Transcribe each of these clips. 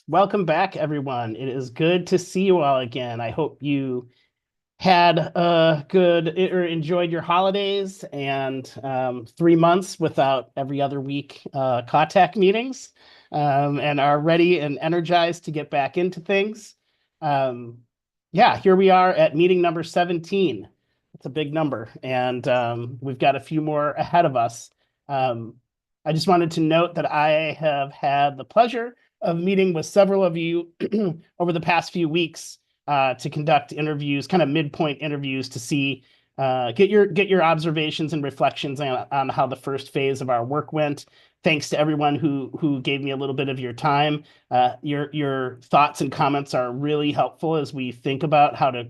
Welcome back, everyone. It is good to see you all again. I hope you had a good or enjoyed your holidays and 3 months without every other week contact meetings and are ready and energized to get back into things. Um, yeah, here we are at meeting number 17. It's a big number, and we've got a few more ahead of us. Um, I just wanted to note that I have had the pleasure of meeting with several of you over the past few weeks to conduct interviews, kind of midpoint interviews to see get your observations and reflections on how the first phase of our work went. Thanks to everyone who gave me a little bit of your time. Your thoughts and comments are really helpful as we think about how to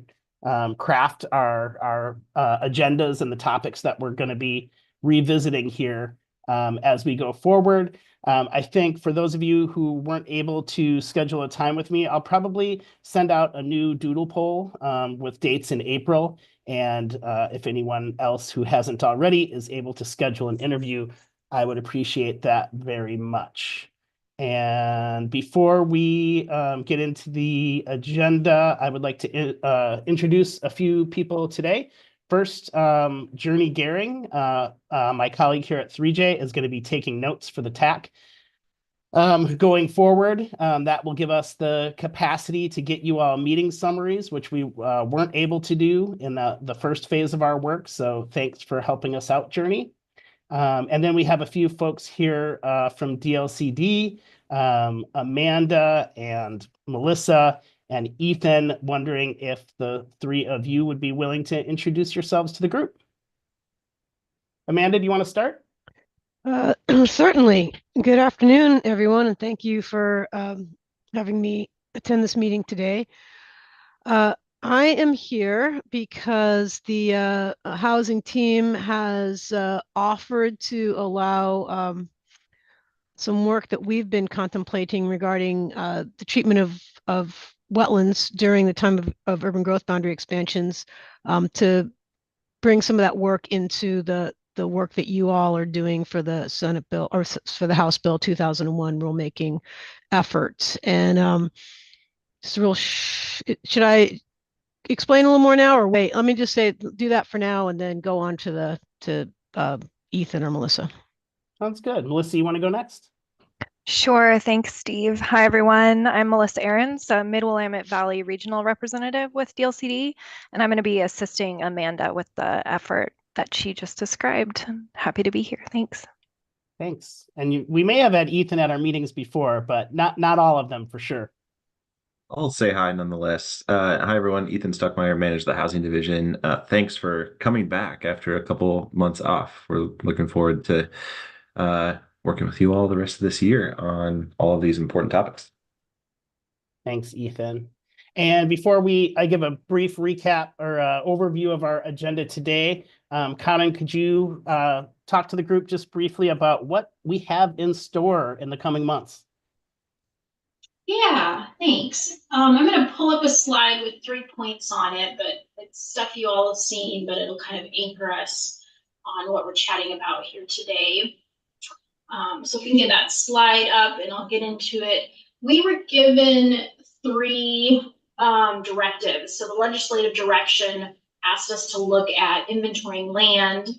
craft our agendas and the topics that we're going to be revisiting here as we go forward. I think for those of you who weren't able to schedule a time with me, I'll probably send out a new doodle poll with dates in April. And if anyone else who hasn't already is able to schedule an interview, I would appreciate that very much. And before we get into the agenda, I would like to introduce a few people today. First, Journey Gehring, my colleague here at 3J, is going to be taking notes for the TAC. Going forward, that will give us the capacity to get you all meeting summaries, which we weren't able to do in the first phase of our work. So thanks for helping us out, Journey. And then we have a few folks here from DLCD, Amanda and Melissa and Ethan, wondering if the three of you would be willing to introduce yourselves to the group. Amanda, do you want to start? Certainly. Good afternoon, everyone, and thank you for having me attend this meeting today. I am here because the housing team has offered to allow some work that we've been contemplating regarding the treatment of wetlands during the time of urban growth boundary expansions to bring some of that work into the work that you all are doing for the Senate bill or for the House Bill 2001 rulemaking efforts. And just real, should I explain a little more now or wait? Let me just say, do that for now and then go on to Ethan or Melissa. Sounds good. Melissa, you want to go next? Sure. Thanks, Steve. Hi, everyone. I'm Melissa Ahrens, a Mid-Willamette Valley Regional Representative with DLCD, and I'm going to be assisting Amanda with the effort that she just described. Happy to be here. Thanks. Thanks. And we may have had Ethan at our meetings before, but not all of them for sure. I'll say hi nonetheless. Hi, everyone. Ethan Stuckmeyer, manage the housing division. Thanks for coming back after a couple months off. We're looking forward to working with you all the rest of this year on all of these important topics. Thanks, Ethan. And before I give a brief recap or overview of our agenda today, Colin, could you talk to the group just briefly about what we have in store in the coming months? Yeah, thanks. I'm going to pull up a slide with 3 points on it, but it's stuff you all have seen, but it'll kind of anchor us on what we're chatting about here today. So if we can get that slide up and I'll get into it. We were given 3 directives. So the legislative direction asked us to look at inventorying land,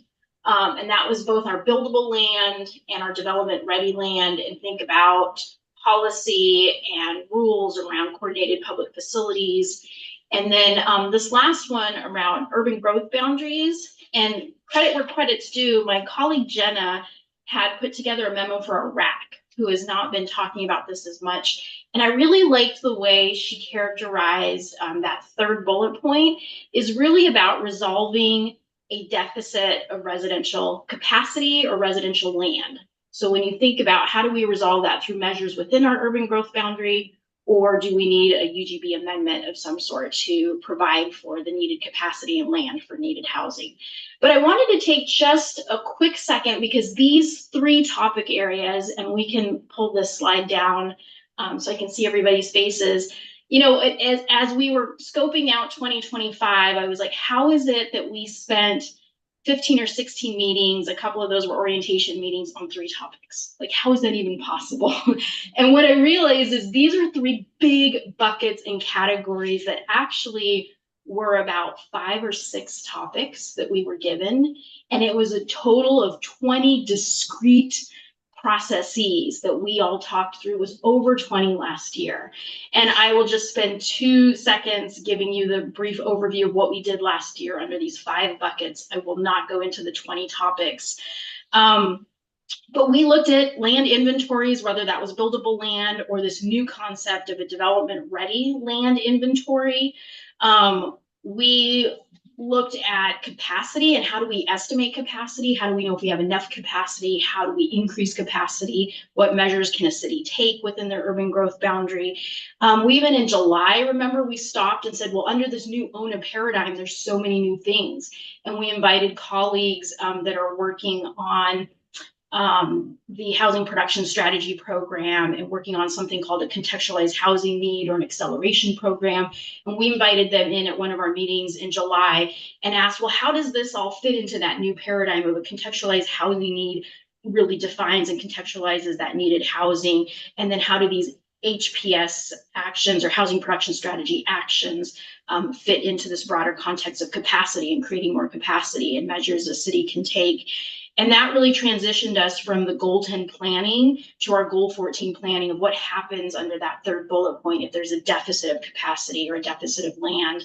and that was both our buildable land and our development ready land, and think about policy and rules around coordinated public facilities. And then this last one around urban growth boundaries, and credit where credit's due, my colleague Jenna had put together a memo for a RAC who has not been talking about this as much. And I really liked the way she characterized that third bullet point is really about resolving a deficit of residential capacity or residential land. So when you think about how do we resolve that through measures within our urban growth boundary, or do we need a UGB amendment of some sort to provide for the needed capacity and land for needed housing? But I wanted to take just a quick second because these 3 topic areas, and we can pull this slide down so I can see everybody's faces. You know, as we were scoping out 2025, I was like, how is it that we spent 15 or 16 meetings. A couple of those were orientation meetings on 3 topics. Like, how is that even possible? And what I realized is these are 3 big buckets and categories that actually were about 5 or 6 topics that we were given. And it was a total of 20 discrete processes that we all talked through. Was over 20 last year. And I will just spend 2 seconds giving you the brief overview of what we did last year under these 5 buckets. I will not go into the 20 topics. But we looked at land inventories, whether that was buildable land or this new concept of a development ready land inventory. We looked at capacity and how do we estimate capacity? How do we know if we have enough capacity? How do we increase capacity? What measures can a city take within their urban growth boundary? We even in July, remember, we stopped and said, well, under this new OHNA paradigm, there's so many new things. And we invited colleagues that are working on the housing production strategy program and working on something called a contextualized housing need or an acceleration program. And we invited them in at one of our meetings in July and asked, well, how does this all fit into that new paradigm of a contextualized housing need really defines and contextualizes that needed housing? And then how do these HPS actions or housing production strategy actions fit into this broader context of capacity and creating more capacity and measures a city can take? And that really transitioned us from the goal 10 planning to our goal 14 planning of what happens under that 3rd bullet point if there's a deficit of capacity or a deficit of land.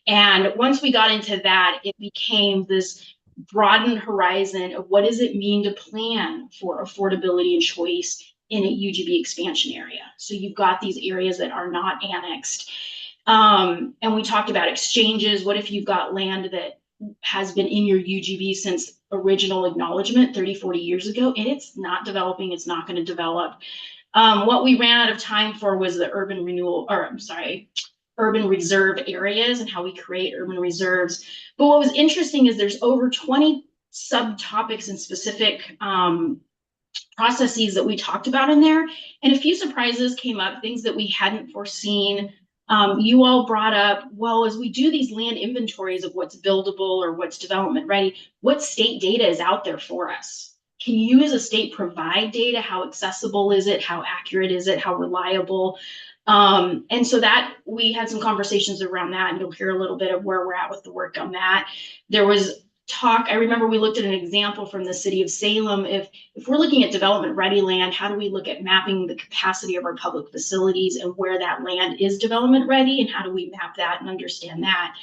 And once we got into that, it became this broadened horizon of what does it mean to plan for affordability and choice in a UGB expansion area. So you've got these areas that are not annexed. And we talked about exchanges. What if you've got land that has been in your UGB since original acknowledgement 30, 40 years ago, and it's not developing, it's not going to develop. What we ran out of time for was the urban reserve areas and how we create urban reserves. But what was interesting is there's over 20 subtopics and specific processes that we talked about in there. And a few surprises came up, things that we hadn't foreseen. You all brought up, well, as we do these land inventories of what's buildable or what's development ready, what state data is out there for us? Can you as a state provide data? How accessible is it? How accurate is it? How reliable? And so that we had some conversations around that, and you'll hear a little bit of where we're at with the work on that. There was talk, I remember we looked at an example from the city of Salem. If we're looking at development ready land, how do we look at mapping the capacity of our public facilities and where that land is development ready, and how do we map that and understand that?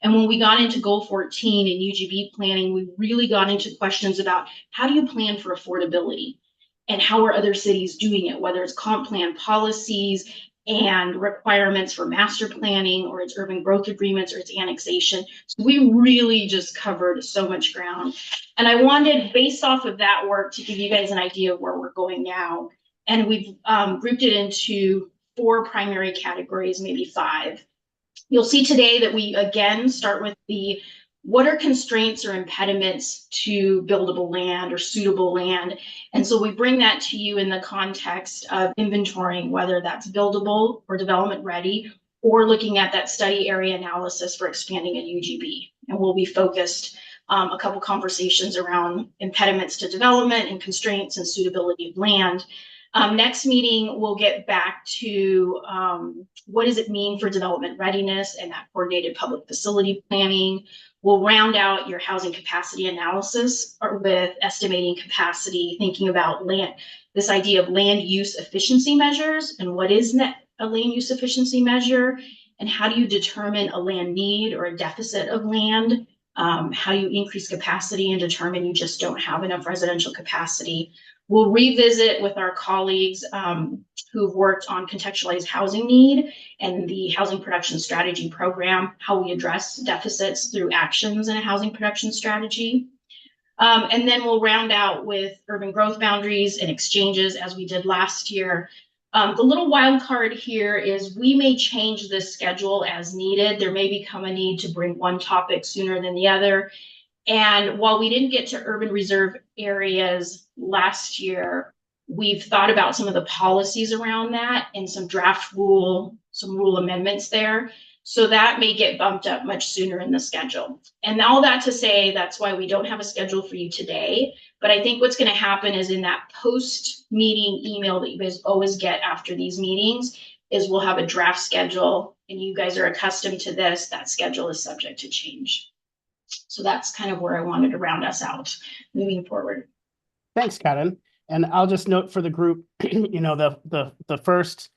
And when we got into goal 14 and UGB planning, we really got into questions about how do you plan for affordability and how are other cities doing it, whether it's comp plan policies and requirements for master planning or its urban growth agreements or its annexation. So we really just covered so much ground. And I wanted, based off of that work, to give you guys an idea of where we're going now. And we've grouped it into 4 primary categories, maybe 5. You'll see today that we again start with the what are constraints or impediments to buildable land or suitable land? And so we bring that to you in the context of inventorying, whether that's buildable or development ready, or looking at that study area analysis for expanding a UGB. And we'll be focused a couple conversations around impediments to development and constraints and suitability of land. Next meeting, we'll get back to what does it mean for development readiness and that coordinated public facility planning. We'll round out your housing capacity analysis with estimating capacity, thinking about land, this idea of land use efficiency measures and what is a land use efficiency measure, and how do you determine a land need or a deficit of land? How do you increase capacity and determine you just don't have enough residential capacity? We'll revisit with our colleagues who've worked on contextualized housing need and the housing production strategy program, how we address deficits through actions in a housing production strategy. And then we'll round out with urban growth boundaries and exchanges as we did last year. The little wild card here is we may change this schedule as needed. There may become a need to bring one topic sooner than the other. And while we didn't get to urban reserve areas last year, we've thought about some of the policies around that and some draft rule, some rule amendments there So that may get bumped up much sooner in the schedule. And all that to say, that's why we don't have a schedule for you today. But I think what's going to happen is in that post-meeting email that you guys always get after these meetings is we'll have a draft schedule, and you guys are accustomed to this. That schedule is subject to change. So that's kind of where I wanted to round us out moving forward. Thanks, Karen. And I'll just note for the group, the first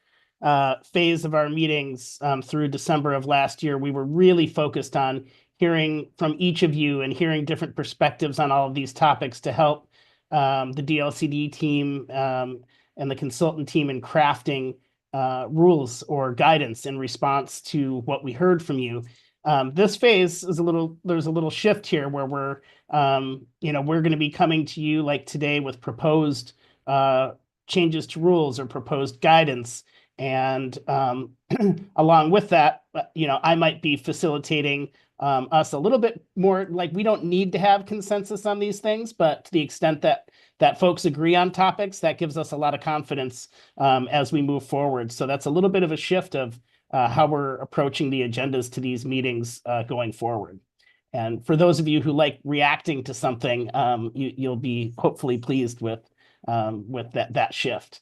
phase of our meetings through December of last year, we were really focused on hearing from each of you and hearing different perspectives on all of these topics to help the DLCD team and the consultant team in crafting rules or guidance in response to what we heard from you. This phase is there's a little shift here where we're going to be coming to you like today with proposed changes to rules or proposed guidance. And along with that, I might be facilitating us a little bit more. Like, we don't need to have consensus on these things, but to the extent that folks agree on topics, that gives us a lot of confidence as we move forward. So that's a little bit of a shift of how we're approaching the agendas to these meetings going forward. And for those of you who like reacting to something, you'll be hopefully pleased with that shift.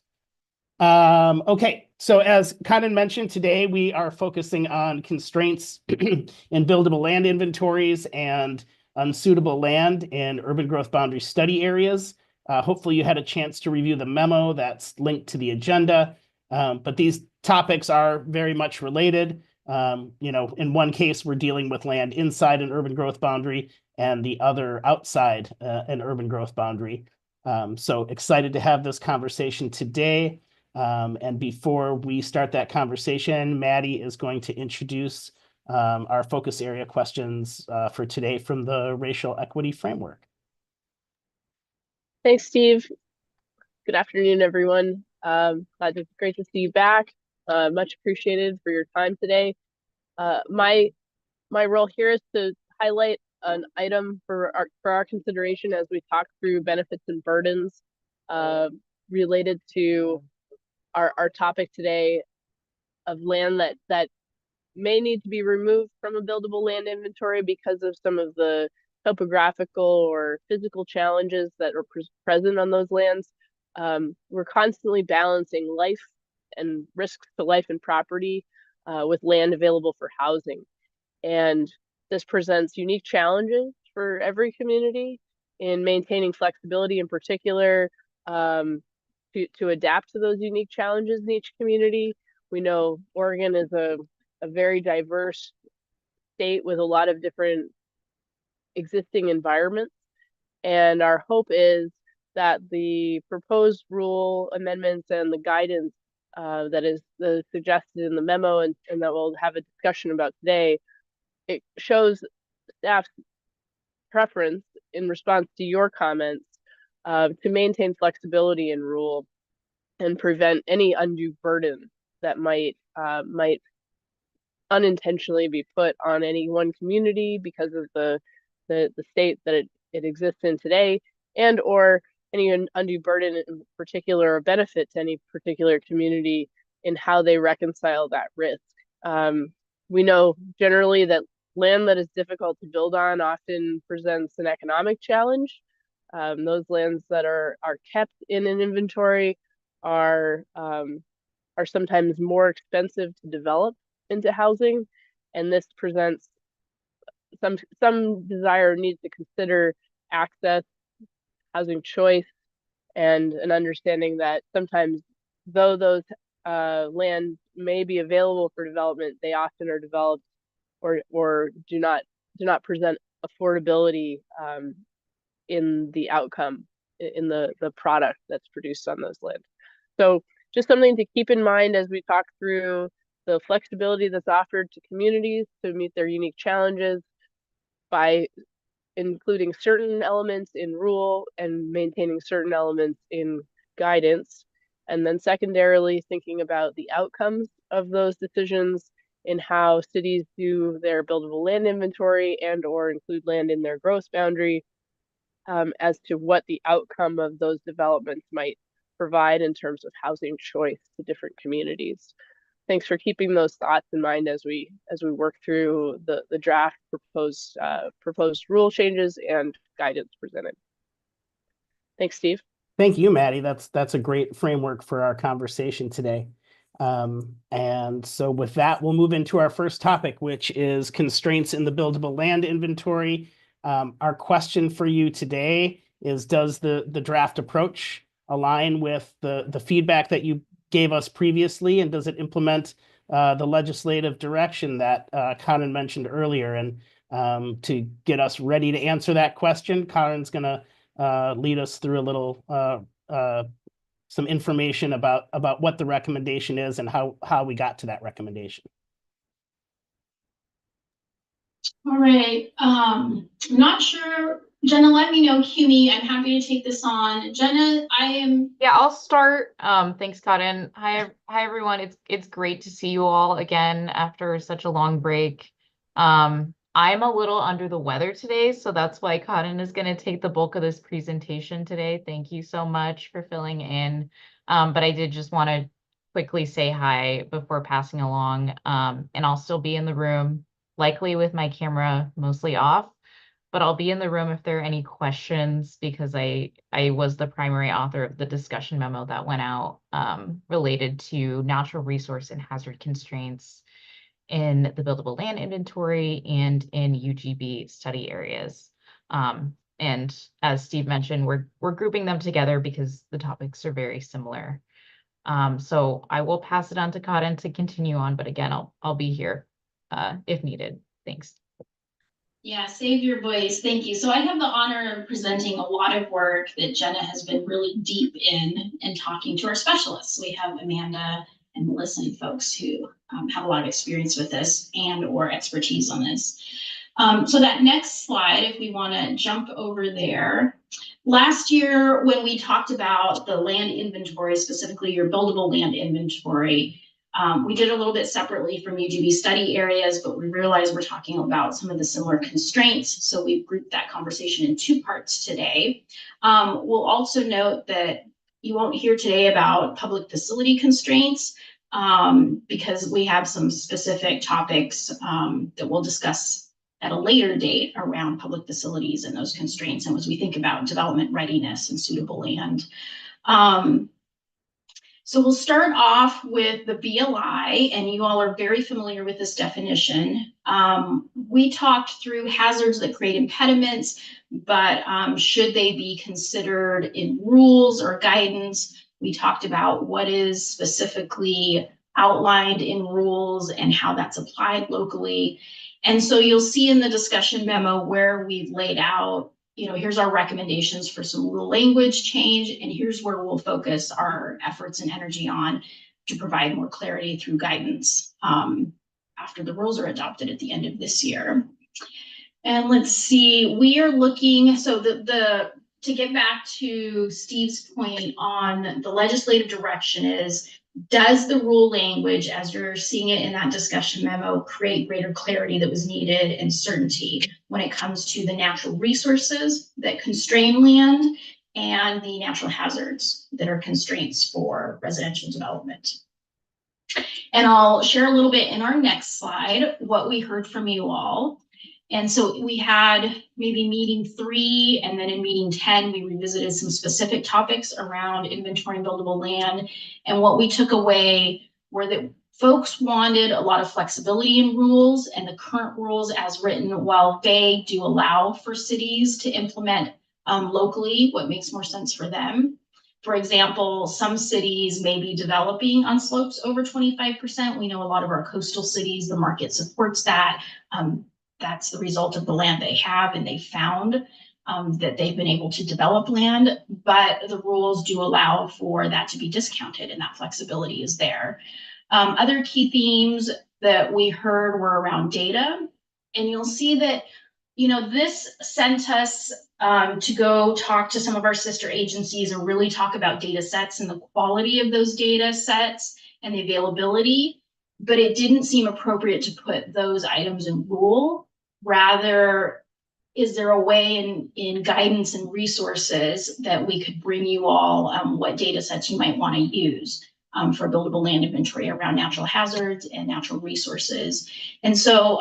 Okay, so as Kanan mentioned, today we are focusing on constraints in buildable land inventories and unsuitable land in urban growth boundary study areas. Hopefully you had a chance to review the memo that's linked to the agenda, but these topics are very much related. In one case, we're dealing with land inside an urban growth boundary and the other outside an urban growth boundary. So excited to have this conversation today. And before we start that conversation, Maddie is going to introduce our focus area questions for today from the Racial Equity Framework. Thanks, Steve. Good afternoon, everyone. It's great to see you back. Much appreciated for your time today. My role here is to highlight an item for our consideration as we talk through benefits and burdens related to our topic today of land that may need to be removed from a buildable land inventory because of some of the topographical or physical challenges that are present on those lands. We're constantly balancing life and risks to life and property with land available for housing. And this presents unique challenges for every community in maintaining flexibility, in particular, to adapt to those unique challenges in each community. We know Oregon is a very diverse state with a lot of different existing environments. And our hope is that the proposed rule amendments and the guidance that is suggested in the memo and that we'll have a discussion about today, it shows staff's preference in response to your comments to maintain flexibility in rule and prevent any undue burden that might unintentionally be put on any one community because of the state that it exists in today, and or any undue burden in particular or benefit to any particular community in how they reconcile that risk. We know generally that land that is difficult to build on often presents an economic challenge. Those lands that are kept in an inventory are sometimes more expensive to develop into housing, and this presents some desire or need to consider access, housing choice, and an understanding that sometimes, though those land may be available for development, they often are developed or do not present affordability in the outcome, in the product that's produced on those lands. So just something to keep in mind as we talk through the flexibility that's offered to communities to meet their unique challenges by including certain elements in rule and maintaining certain elements in guidance. And then secondarily, thinking about the outcomes of those decisions in how cities do their buildable land inventory and or include land in their gross boundary as to what the outcome of those developments might provide in terms of housing choice to different communities. thanks for keeping those thoughts in mind as we work through the draft proposed rule changes and guidance presented. Thanks, Steve. Thank you, Maddie. That's a great framework for our conversation today. And so with that, we'll move into our first topic, which is constraints in the buildable land inventory. Our question for you today is, does the draft approach align with the feedback that you gave us previously, and does it implement the legislative direction that Conan mentioned earlier? And to get us ready to answer that question, Conan's going to lead us through a little some information about what the recommendation is and how we got to that recommendation. All right. I'm not sure. Jenna, let me know. Cue me. I'm happy to take this on. Jenna, Yeah, I'll start. Thanks, Cotton. Hi, everyone. It's great to see you all again after such a long break. I'm a little under the weather today, so that's why Cotton is going to take the bulk of this presentation today. Thank you so much for filling in. But I did just want to quickly say hi before passing along. And I'll still be in the room, likely with my camera mostly off, but I'll be in the room if there are any questions, because I was the primary author of the discussion memo that went out related to natural resource and hazard constraints in the buildable land inventory and in UGB study areas. And as Steve mentioned, we're grouping them together because the topics are very similar. So I will pass it on to Cotton to continue on, but again, I'll be here if needed. Thanks. Yeah, save your voice. Thank you. So I have the honor of presenting a lot of work that Jenna has been really deep in and talking to our specialists. We have Amanda and Melissa and folks who have a lot of experience with this and or expertise on this. So that next slide, if we want to jump over there. Last year, when we talked about the land inventory, specifically your buildable land inventory, we did a little bit separately from UGB study areas, but we realized we're talking about some of the similar constraints. So we've grouped that conversation in two parts today. We'll also note that you won't hear today about public facility constraints because we have some specific topics that we'll discuss at a later date around public facilities and those constraints, and as we think about development readiness and suitable land. So we'll start off with the BLI, and you all are very familiar with this definition. We talked through hazards that create impediments, but should they be considered in rules or guidance? We talked about what is specifically outlined in rules and how that's applied locally. And so you'll see in the discussion memo where we've laid out, here's our recommendations for some rule language change, and here's where we'll focus our efforts and energy on to provide more clarity through guidance after the rules are adopted at the end of this year. And let's see, we are looking, so to get back to Steve's point on the legislative direction is, does the rule language, as you're seeing it in that discussion memo, create greater clarity that was needed and certainty when it comes to the natural resources that constrain land and the natural hazards that are constraints for residential development? And I'll share a little bit in our next slide what we heard from you all. And so we had maybe meeting 3, and then in meeting 10, we revisited some specific topics around inventory and buildable land. And what we took away were that folks wanted a lot of flexibility in rules, and the current rules as written, while vague, do allow for cities to implement locally what makes more sense for them. For example, some cities may be developing on slopes over 25%. We know a lot of our coastal cities, the market supports that. That's the result of the land they have, and they found that they've been able to develop land, but the rules do allow for that to be discounted, and that flexibility is there. Other key themes that we heard were around data, and you'll see that, this sent us to go talk to some of our sister agencies and really talk about data sets and the quality of those data sets and the availability, but it didn't seem appropriate to put those items in rule. Rather, is there a way in guidance and resources that we could bring you all what data sets you might want to use? for buildable land inventory around natural hazards and natural resources. And so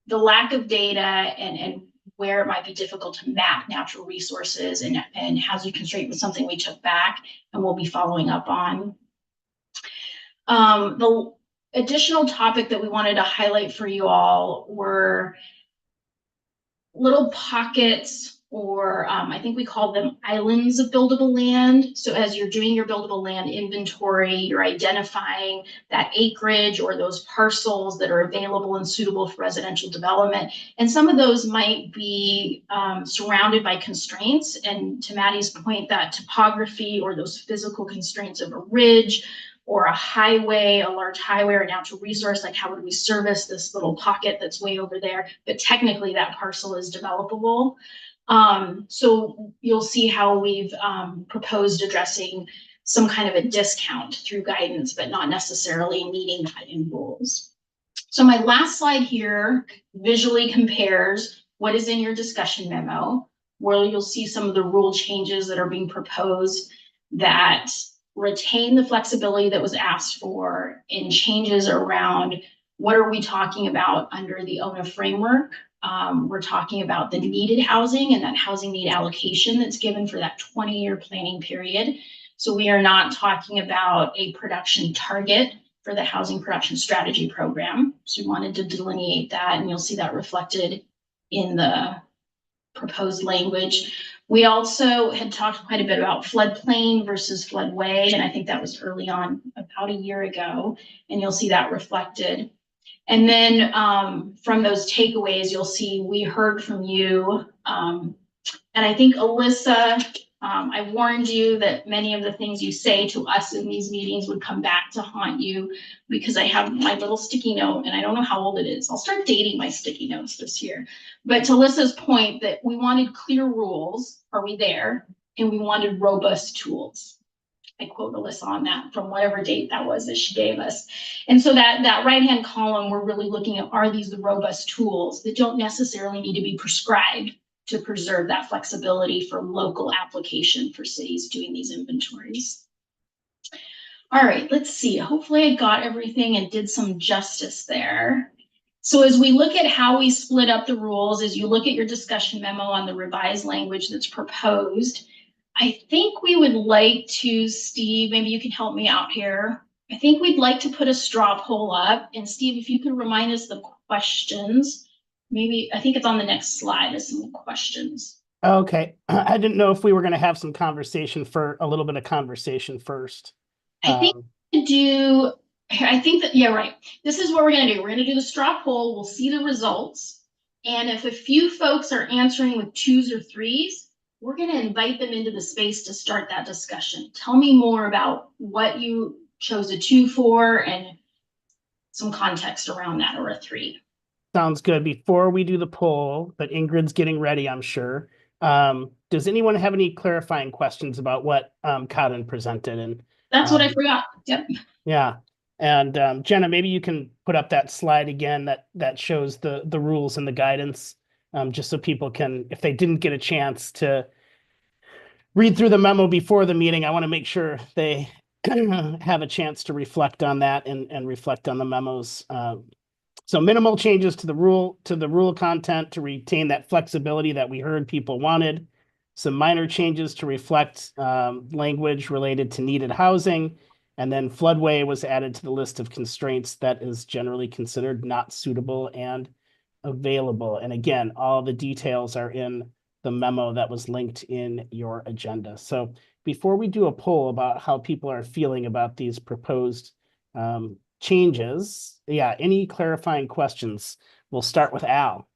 the lack of data and where it might be difficult to map natural resources and housing constraint was something we took back and we'll be following up on. The additional topic that we wanted to highlight for you all were little pockets, or I think we call them islands of buildable land. So as you're doing your buildable land inventory, you're identifying that acreage or those parcels that are available and suitable for residential development. And some of those might be surrounded by constraints. And to Maddie's point, that topography or those physical constraints of a ridge or a highway, a large highway or a natural resource, like how would we service this little pocket that's way over there? But technically that parcel is developable. So you'll see how we've proposed addressing some kind of a discount through guidance, but not necessarily needing that in rules. So my last slide here visually compares what is in your discussion memo, where you'll see some of the rule changes that are being proposed that retain the flexibility that was asked for, and changes around what are we talking about under the OHNA framework. We're talking about the needed housing and that housing need allocation that's given for that 20-year planning period. So we are not talking about a production target for the housing production strategy program. So we wanted to delineate that, and you'll see that reflected in the proposed language. We also had talked quite a bit about floodplain versus floodway, and I think that was early on, about a year ago, and you'll see that reflected. And then from those takeaways, you'll see we heard from you, and I think Alyssa, I warned you that many of the things you say to us in these meetings would come back to haunt you, because I have my little sticky note and I don't know how old it is. I'll start dating my sticky notes this year. But to Alyssa's point that we wanted clear rules, are we there? And we wanted robust tools. I quote Alyssa on that from whatever date that was that she gave us. And so that right-hand column, we're really looking at, are these the robust tools that don't necessarily need to be prescribed to preserve that flexibility for local application for cities doing these inventories. All right, let's see. Hopefully I got everything and did some justice there. So as we look at how we split up the rules, as you look at your discussion memo on the revised language that's proposed, I think we would like to, Steve, maybe you can help me out here. I think we'd like to put a straw poll up, and Steve, if you could remind us the questions. Maybe, I think it's on the next slide as some questions. Okay, I didn't know if we were going to have some conversation for a little bit of conversation first. I think that, yeah, right. This is what we're going to do. We're going to do the straw poll. We'll see the results. And if a few folks are answering with 2s or 3s, we're going to invite them into the space to start that discussion. Tell me more about what you chose a 2 for and some context around that, or a 3. Sounds good. Before we do the poll, but Ingrid's getting ready, I'm sure. Does anyone have any clarifying questions about what Karin presented? And that's what I forgot. Yep. Yeah. And Jenna, maybe you can put up that slide again that shows the rules and the guidance, just so people can, if they didn't get a chance to read through the memo before the meeting, I want to make sure they have a chance to reflect on that and reflect on the memos. So minimal changes to the rule content to retain that flexibility that we heard people wanted. Some minor changes to reflect language related to needed housing. And then floodway was added to the list of constraints that is generally considered not suitable and available. And again, all the details are in the memo that was linked in your agenda. So before we do a poll about how people are feeling about these proposed changes, yeah, any clarifying questions? We'll start with Al.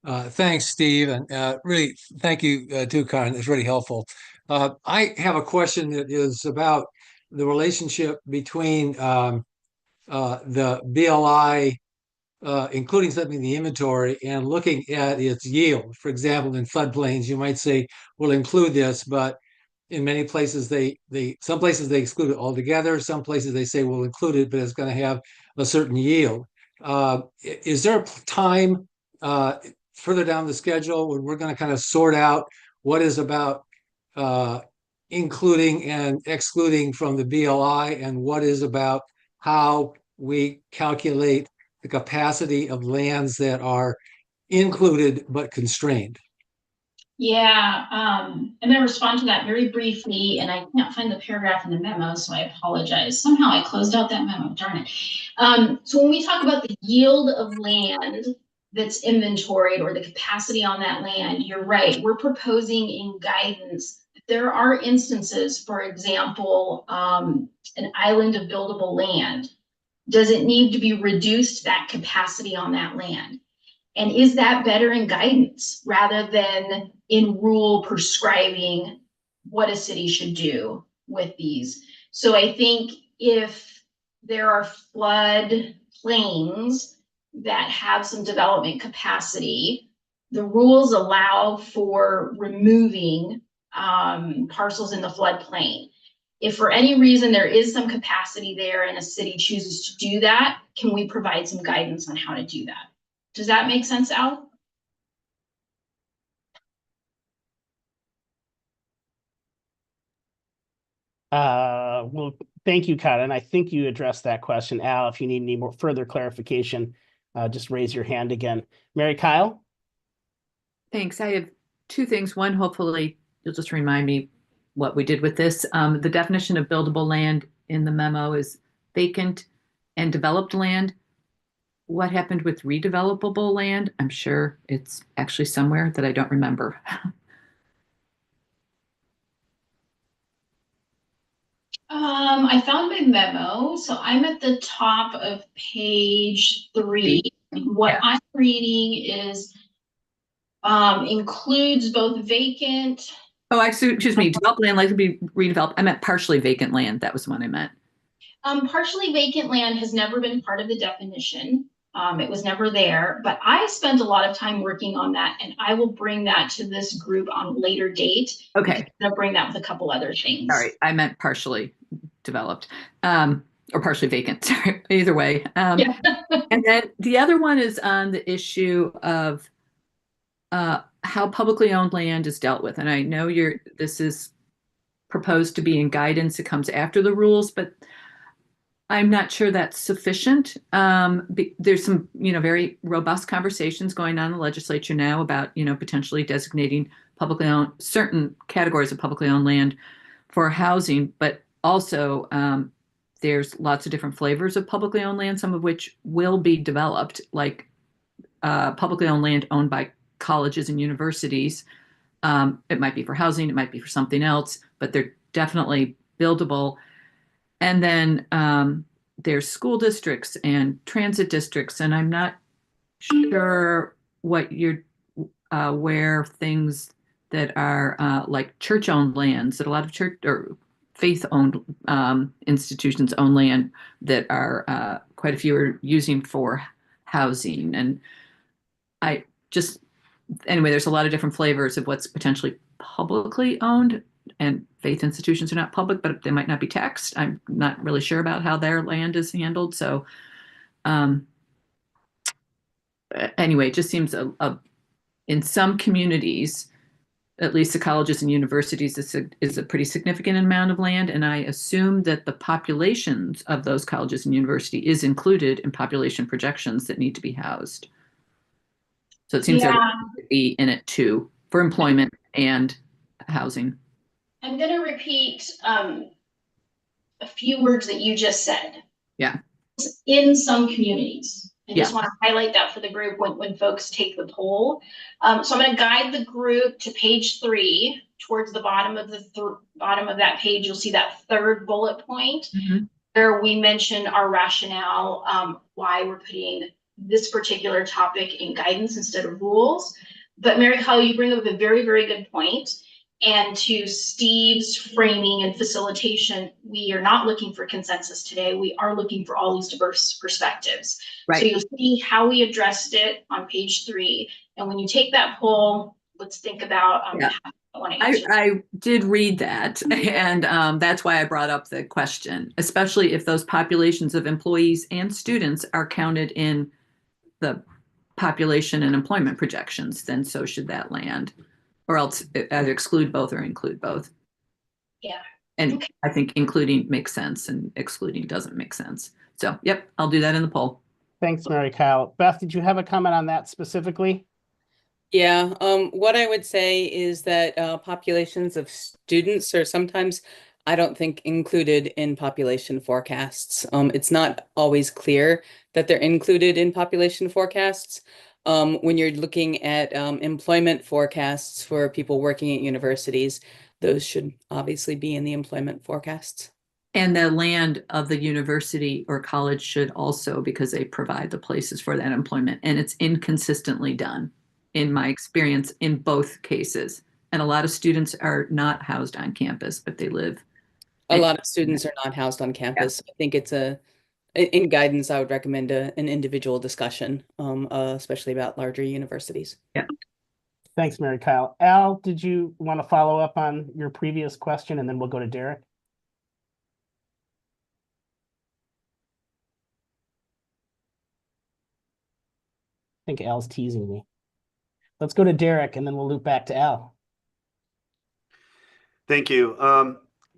Thanks, Steve, and really thank you too, Karin. It's really helpful. I have a question that is about the relationship between the BLI, including something in the inventory, and looking at its yield. For example, in floodplains, you might say we'll include this, but in many places some places they exclude it altogether. Some places they say we'll include it, but it's going to have a certain yield. Is there a time further down the schedule when we're going to kind of sort out what is about including and excluding from the BLI, and what is about how we calculate the capacity of lands that are included but constrained? Yeah, I'm going to respond to that very briefly, and I can't find the paragraph in the memo, so I apologize. Somehow I closed out that memo, darn it. So when we talk about the yield of land that's inventoried or the capacity on that land, you're right. We're proposing in guidance. There are instances, for example, an island of buildable land. Does it need to be reduced, that capacity on that land? And is that better in guidance rather than in rule prescribing what a city should do with these? So I think if there are flood plains that have some development capacity, the rules allow for removing parcels in the floodplain. If for any reason there is some capacity there and a city chooses to do that, can we provide some guidance on how to do that? Does that make sense, Al? Well, thank you, Kyle. And I think you addressed that question. Al, if you need any more further clarification, just raise your hand again. Mary Kyle? Thanks. I have two things. One, hopefully you'll just remind me what we did with this. The definition of buildable land in the memo is vacant and developed land. What happened with redevelopable land? I'm sure it's actually somewhere that I don't remember. I found my memo, so I'm at the top of page 3. What Yeah. I'm reading is includes both vacant. Oh, actually, excuse me, developed land like to be redeveloped. I meant partially vacant land. That was the one I meant. Partially vacant land has never been part of the definition. It was never there, but I spent a lot of time working on that, and I will bring that to this group on a later date. Okay. I'll bring that with a couple other things. All right. I meant partially developed, or partially vacant. Sorry. Either way. Yeah. And then the other one is on the issue of how publicly owned land is dealt with. And I know this is proposed to be in guidance. It comes after the rules, but I'm not sure that's sufficient. There's some, very robust conversations going on in the legislature now about, potentially designating publicly owned, certain categories of publicly owned land for housing, but also there's lots of different flavors of publicly owned land, some of which will be developed, like publicly owned land owned by colleges and universities. It might be for housing, it might be for something else, but they're definitely buildable. And then there's school districts and transit districts, and I'm not sure what where things that are like church-owned lands, that a lot of church or faith-owned institutions own land that are quite a few are using for housing. And anyway, there's a lot of different flavors of what's potentially publicly owned, and faith institutions are not public, but they might not be taxed. I'm not really sure about how their land is handled. So anyway, it just seems in some communities, at least the colleges and universities, is a pretty significant amount of land. And I assume that the populations of those colleges and university is included in population projections that need to be housed. So it seems there would be in it too, for employment and housing. I'm going to repeat a few words that you just said. Yeah. In some communities. I just Yeah. want to highlight that for the group when folks take the poll. So I'm going to guide the group to page 3. Towards the bottom of bottom of that page, you'll see that third bullet point where we mention our rationale, why we're putting this particular topic in guidance instead of rules. But Mary Kyle, you bring up a very, very good point. And to Steve's framing and facilitation, we are not looking for consensus today. We are looking for all these diverse perspectives. Right. So you'll see how we addressed it on page 3. And when you take that poll, let's think about how I want to answer. I did read that, and that's why I brought up the question, especially if those populations of employees and students are counted in the population and employment projections, then so should that land. Or else either exclude both or include both. Yeah. And Okay. I think including makes sense and excluding doesn't make sense. So, yep, I'll do that in the poll. Thanks, Mary Kyle. Beth, did you have a comment on that specifically? Yeah, what I would say is that populations of students are sometimes, I don't think, included in population forecasts. It's not always clear that they're included in population forecasts. When you're looking at employment forecasts for people working at universities, those should obviously be in the employment forecasts. And the land of the university or college should also, because they provide the places for that employment. And it's inconsistently done, in my experience, in both cases. And a lot of students are not housed on campus, but they live. A lot of students are not housed on campus. I think it's in guidance, I would recommend an individual discussion, especially about larger universities. Yeah. Thanks, Mary Kyle. Al, did you want to follow up on your previous question, and then we'll go to Derek? I think Al's teasing me. Let's go to Derek, and then we'll loop back to Al. Thank you.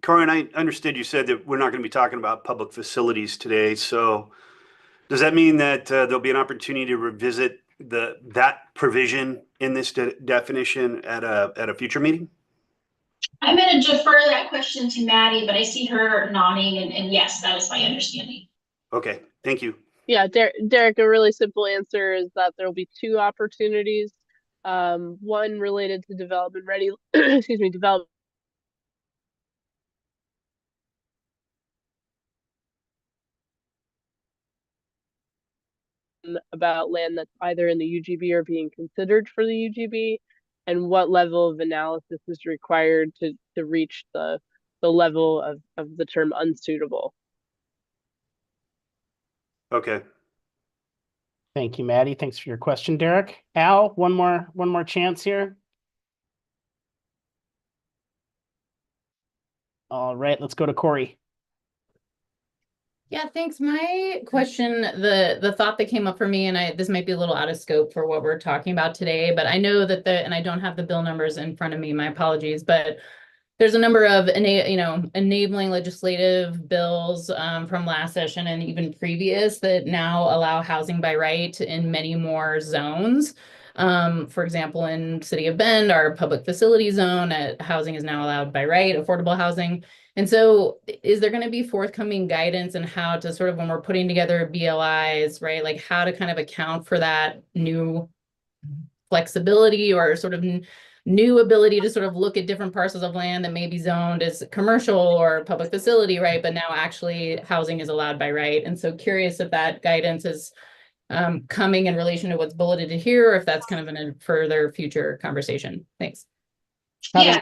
Corinne, I understood you said that we're not going to be talking about public facilities today. So does that mean that there'll be an opportunity to revisit that provision in this definition at a future meeting? I'm going to defer that question to Maddie, but I see her nodding, and yes, that is my understanding. Okay, thank you. Yeah, Derek, a really simple answer is that there will be two opportunities. One related to development ready, excuse me, development about land that's either in the UGB or being considered for the UGB, and what level of analysis is required to reach the level of the term unsuitable. Okay. Thank you, Maddie. Thanks for your question, Derek. Al, one more chance here. All right, let's go to Corey. Yeah, thanks. My question, the thought that came up for me, and this might be a little out of scope for what we're talking about today, but I know that and I don't have the bill numbers in front of me, my apologies, but there's a number of enabling legislative bills from last session and even previous that now allow housing by right in many more zones. For example, in City of Bend, our public facility zone, housing is now allowed by right, affordable housing. And so is there going to be forthcoming guidance on how to sort of, when we're putting together BLIs, right, like how to kind of account for that new flexibility or sort of new ability to sort of look at different parcels of land that may be zoned as commercial or public facility, right? But now actually housing is allowed by right. And so curious if that guidance is coming in relation to what's bulleted here, or if that's kind of a further future conversation. Thanks. Yeah,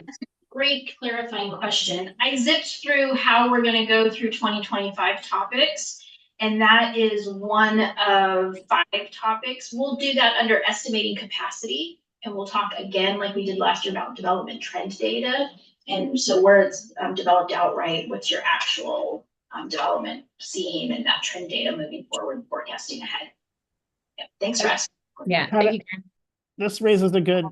great clarifying question. I zipped through how we're going to go through 2025 topics, and that is one of 5 topics. We'll do that under estimating capacity, and we'll talk again like we did last year about development trend data. And so where it's developed outright, what's your actual development seeing and that trend data moving forward, forecasting ahead. Yeah, thanks for asking. Yeah, thank you, Karen. This raises a good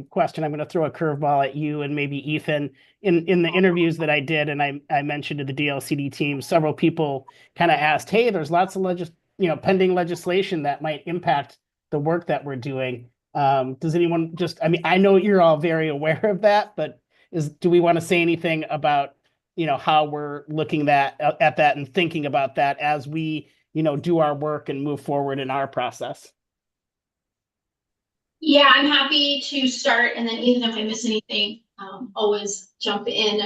question. I'm going to throw a curveball at you and maybe Ethan. In the interviews that I did, and I mentioned to the DLCD team, several people kind of asked, "Hey, there's lots of pending legislation that might impact the work that we're doing. Does anyone just? I mean, I know you're all very aware of that, but do we want to say anything about how we're looking at that and thinking about that as we do our work and move forward in our process?" Yeah, I'm happy to start, and then even if I miss anything, always jump in.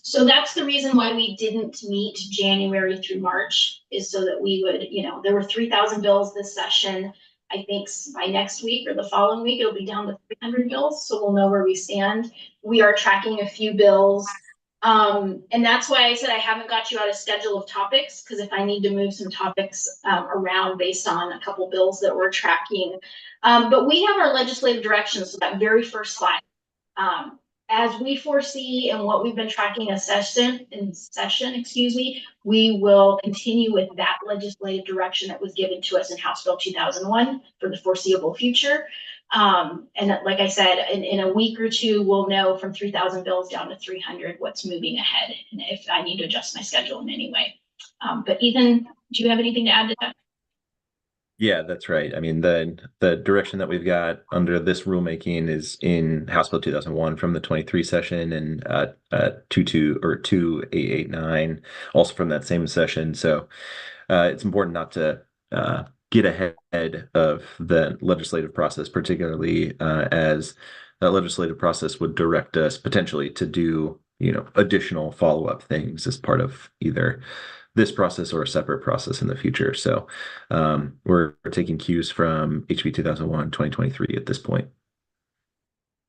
So that's the reason why we didn't meet January through March, is so that we would, there were 3,000 bills this session. I think by next week or the following week, it'll be down to 300 bills, so we'll know where we stand. We are tracking a few bills. And that's why I said I haven't got you out a schedule of topics, because if I need to move some topics around based on a couple bills that we're tracking. But we have our legislative directions, so that very first slide. As we foresee and what we've been tracking in session, we will continue with that legislative direction that was given to us in House Bill 2001 for the foreseeable future. And like I said, in a week or two, we'll know from 3,000 bills down to 300 what's moving ahead, and if I need to adjust my schedule in any way. But Ethan, do you have anything to add to that? Yeah, that's right. I mean, the direction that we've got under this rulemaking is in House Bill 2001 from the 23 session, and 2889 also from that same session. So it's important not to get ahead of the legislative process, particularly as that legislative process would direct us potentially to do, additional follow-up things as part of either this process or a separate process in the future. So we're taking cues from HB 2001, 2023 at this point.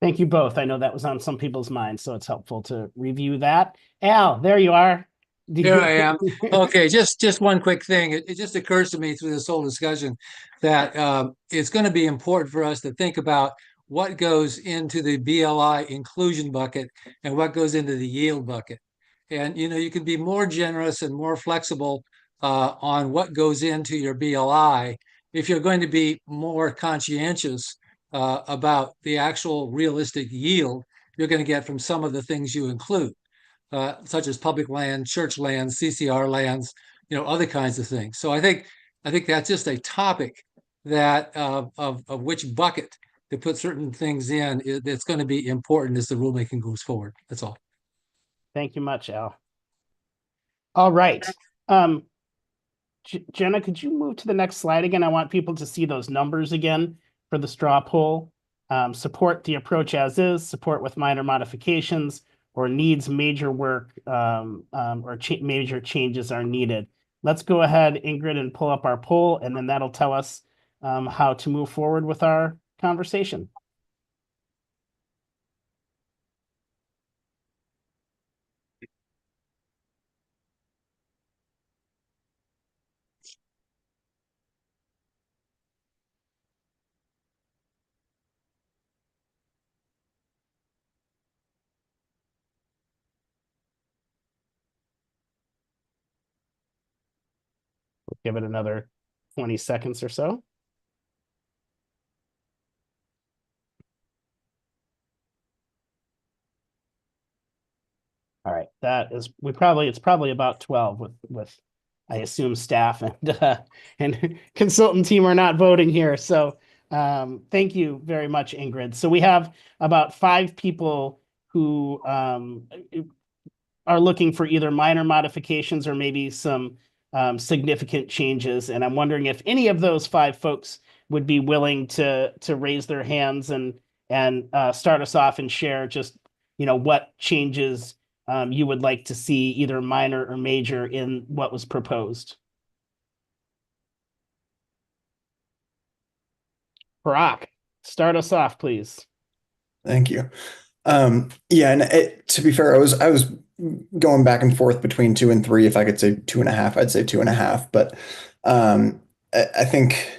Thank you both. I know that was on some people's minds, so it's helpful to review that. Al, there you are. Here I am. Okay, just one quick thing. It just occurs to me through this whole discussion that it's going to be important for us to think about what goes into the BLI inclusion bucket and what goes into the yield bucket. And you can be more generous and more flexible on what goes into your BLI if you're going to be more conscientious about the actual realistic yield you're going to get from some of the things you include. Such as public land, church lands, CCR lands, other kinds of things. So I think that's just a topic that of which bucket to put certain things in that's going to be important as the rulemaking goes forward. That's all. Thank you much, Al. All right. Jenna, could you move to the next slide again? I want people to see those numbers again for the straw poll. Support the approach as is, support with minor modifications, or needs major work, or major changes are needed. Let's go ahead, Ingrid, and pull up our poll, and then that'll tell us how to move forward with our conversation. Give it another 20 seconds or so. All right, it's probably about 12 with I assume staff and consultant team are not voting here. So thank you very much, Ingrid. So we have about 5 people who are looking for either minor modifications or maybe some significant changes. And I'm wondering if any of those 5 folks would be willing to raise their hands and start us off and share just, what changes you would like to see, either minor or major, in what was proposed. Barack, start us off, please. Thank you. Yeah, and to be fair, I was going back and forth between 2 and 3. If I could say 2.5, I'd say 2.5. But I think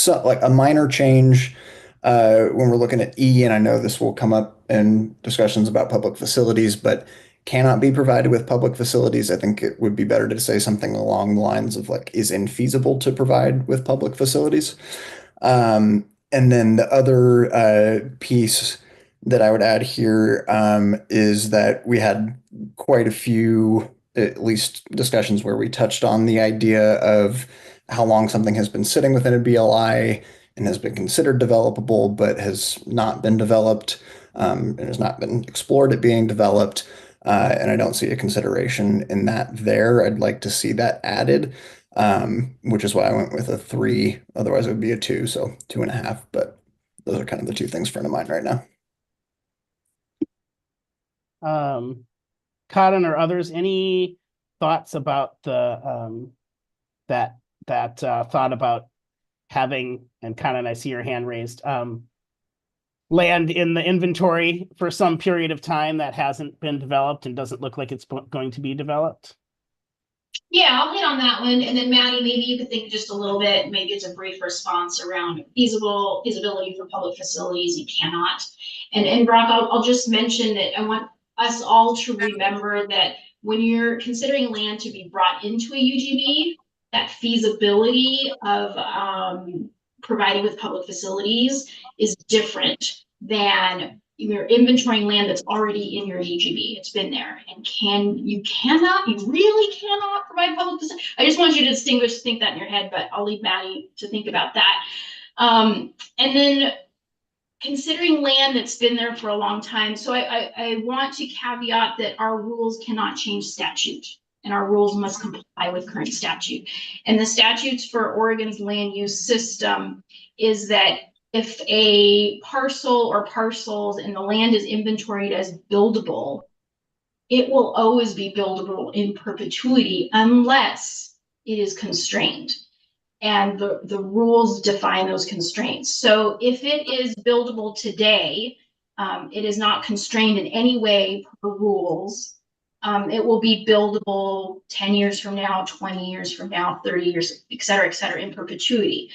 like a minor change when we're looking at E, and I know this will come up in discussions about public facilities, but cannot be provided with public facilities. I think it would be better to say something along the lines of like is infeasible to provide with public facilities. And then the other piece that I would add here is that we had quite a few, at least discussions where we touched on the idea of how long something has been sitting within a BLI and has been considered developable, but has not been developed and has not been explored at being developed. And I don't see a consideration in that there. I'd like to see that added, which is why I went with a 3. Otherwise, it would be a 2, so 2.5. But those are kind of the 2 things front of mind right now. Cotton or others, any thoughts about the that thought about having, and Cotton, I see your hand raised, land in the inventory for some period of time that hasn't been developed and doesn't look like it's going to be developed? Yeah, I'll hit on that one. And then Maddie, maybe you could think just a little bit, maybe it's a brief response around feasibility for public facilities. You cannot. And Brock, I'll just mention that I want us all to remember that when you're considering land to be brought into a UGB, that feasibility of providing with public facilities is different than you're inventorying land that's already in your UGB. It's been there, and you really cannot provide public facilities. I just want you to think that in your head, but I'll leave Maddie to think about that. And then considering land that's been there for a long time. So I want to caveat that our rules cannot change statute, and our rules must comply with current statute. And the statutes for Oregon's land use system is that if a parcel or parcels and the land is inventoried as buildable, it will always be buildable in perpetuity unless it is constrained. And the rules define those constraints. So if it is buildable today, it is not constrained in any way per rules. It will be buildable 10 years from now, 20 years from now, 30 years, et cetera, in perpetuity.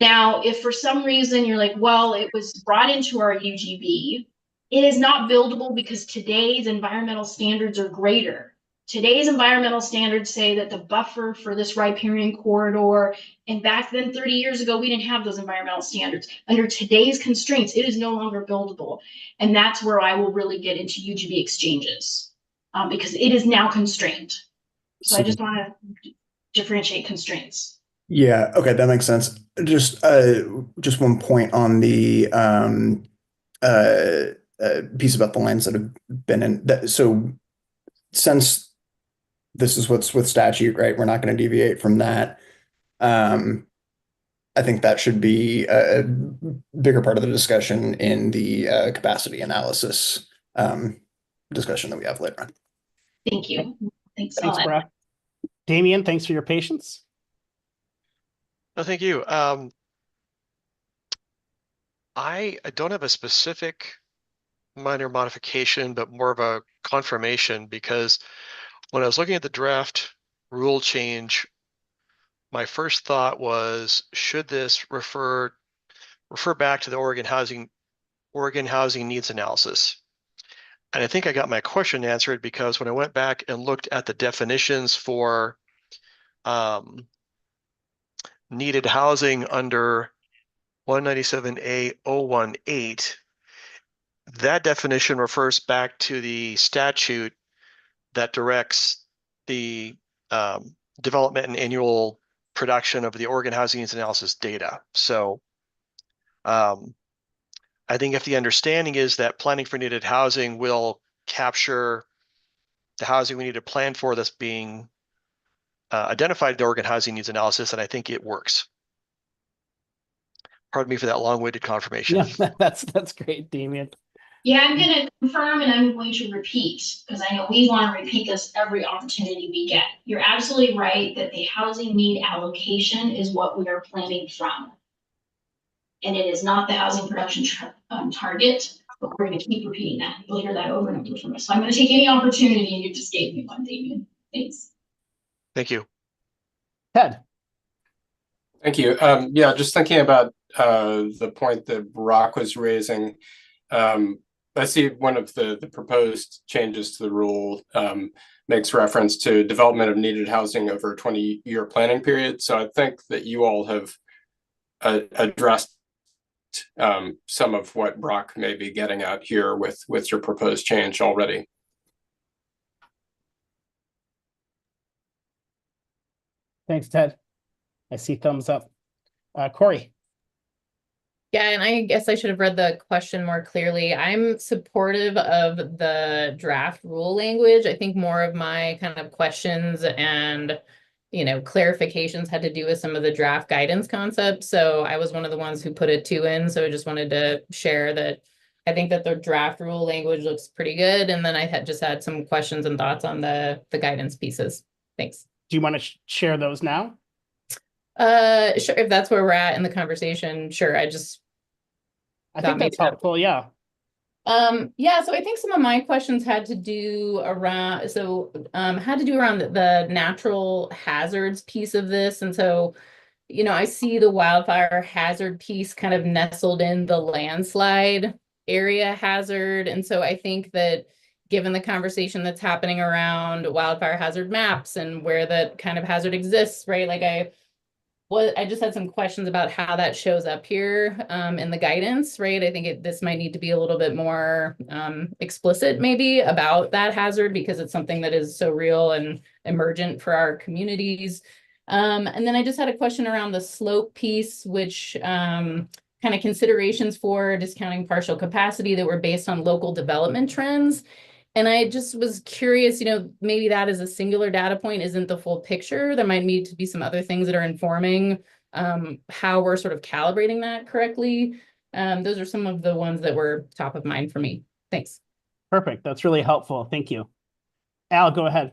Now, if for some reason you're like, well, it was brought into our UGB, it is not buildable because today's environmental standards are greater. Today's environmental standards say that the buffer for this riparian corridor, and back then 30 years ago, we didn't have those environmental standards. Under today's constraints, it is no longer buildable. And that's where I will really get into UGB exchanges because it is now constrained. So I just want to differentiate constraints. Yeah, okay, that makes sense. Just one point on the piece about the lands that have been in that. So since this is what's with statute, right? We're not going to deviate from that. I think that should be a bigger part of the discussion in the capacity analysis discussion that we have later on. Thank you. Thanks, Brock. Damien, thanks for your patience. No, thank you. I don't have a specific minor modification, but more of a confirmation, because when I was looking at the draft rule change, my first thought was, should this refer back to the Oregon housing needs analysis? And I think I got my question answered, because when I went back and looked at the definitions for needed housing under 197A018, that definition refers back to the statute that directs the development and annual production of the Oregon Housing Needs Analysis data. So I think if the understanding is that planning for needed housing will capture the housing we need to plan for that's being identified in the Oregon Housing Needs Analysis, and I think it works. Pardon me for that long-winded confirmation. Yeah, that's great, Damien. Yeah, I'm going to confirm and I'm going to repeat, because I know we want to repeat this every opportunity we get. You're absolutely right that the housing need allocation is what we are planning from. And it is not the housing production target, but we're going to keep repeating that. You'll hear that over and over from us. So I'm going to take any opportunity, and you just gave me one, Damien. Thanks. Thank you. Ted. Thank you. Yeah, just thinking about the point that Brock was raising. I see one of the proposed changes to the rule makes reference to development of needed housing over a 20-year planning period. So I think that you all have addressed some of what Brock may be getting at here with your proposed change already. Thanks, Ted. I see thumbs up. Corey. Yeah, and I guess I should have read the question more clearly. I'm supportive of the draft rule language. I think more of my kind of questions and, clarifications had to do with some of the draft guidance concepts. So I was one of the ones who put a 2 in. So I just wanted to share that I think that the draft rule language looks pretty good. And then I had some questions and thoughts on the guidance pieces. Thanks. Do you want to share those now? Sure. If that's where we're at in the conversation, sure. I think that's helpful. Yeah. Yeah. So I think some of my questions had to do around, the natural hazards piece of this. And so, I see the wildfire hazard piece kind of nestled in the landslide area hazard. And so I think that given the conversation that's happening around wildfire hazard maps and where that kind of hazard exists, right? Like I I just had some questions about how that shows up here in the guidance, right? I think this might need to be a little bit more explicit maybe about that hazard because it's something that is so real and emergent for our communities. And then I just had a question around the slope piece, which kind of considerations for discounting partial capacity that were based on local development trends. And I just was curious, maybe that is a singular data point isn't the full picture. There might need to be some other things that are informing how we're sort of calibrating that correctly. Those are some of the ones that were top of mind for me. Thanks. Perfect. That's really helpful. Thank you. Al, go ahead.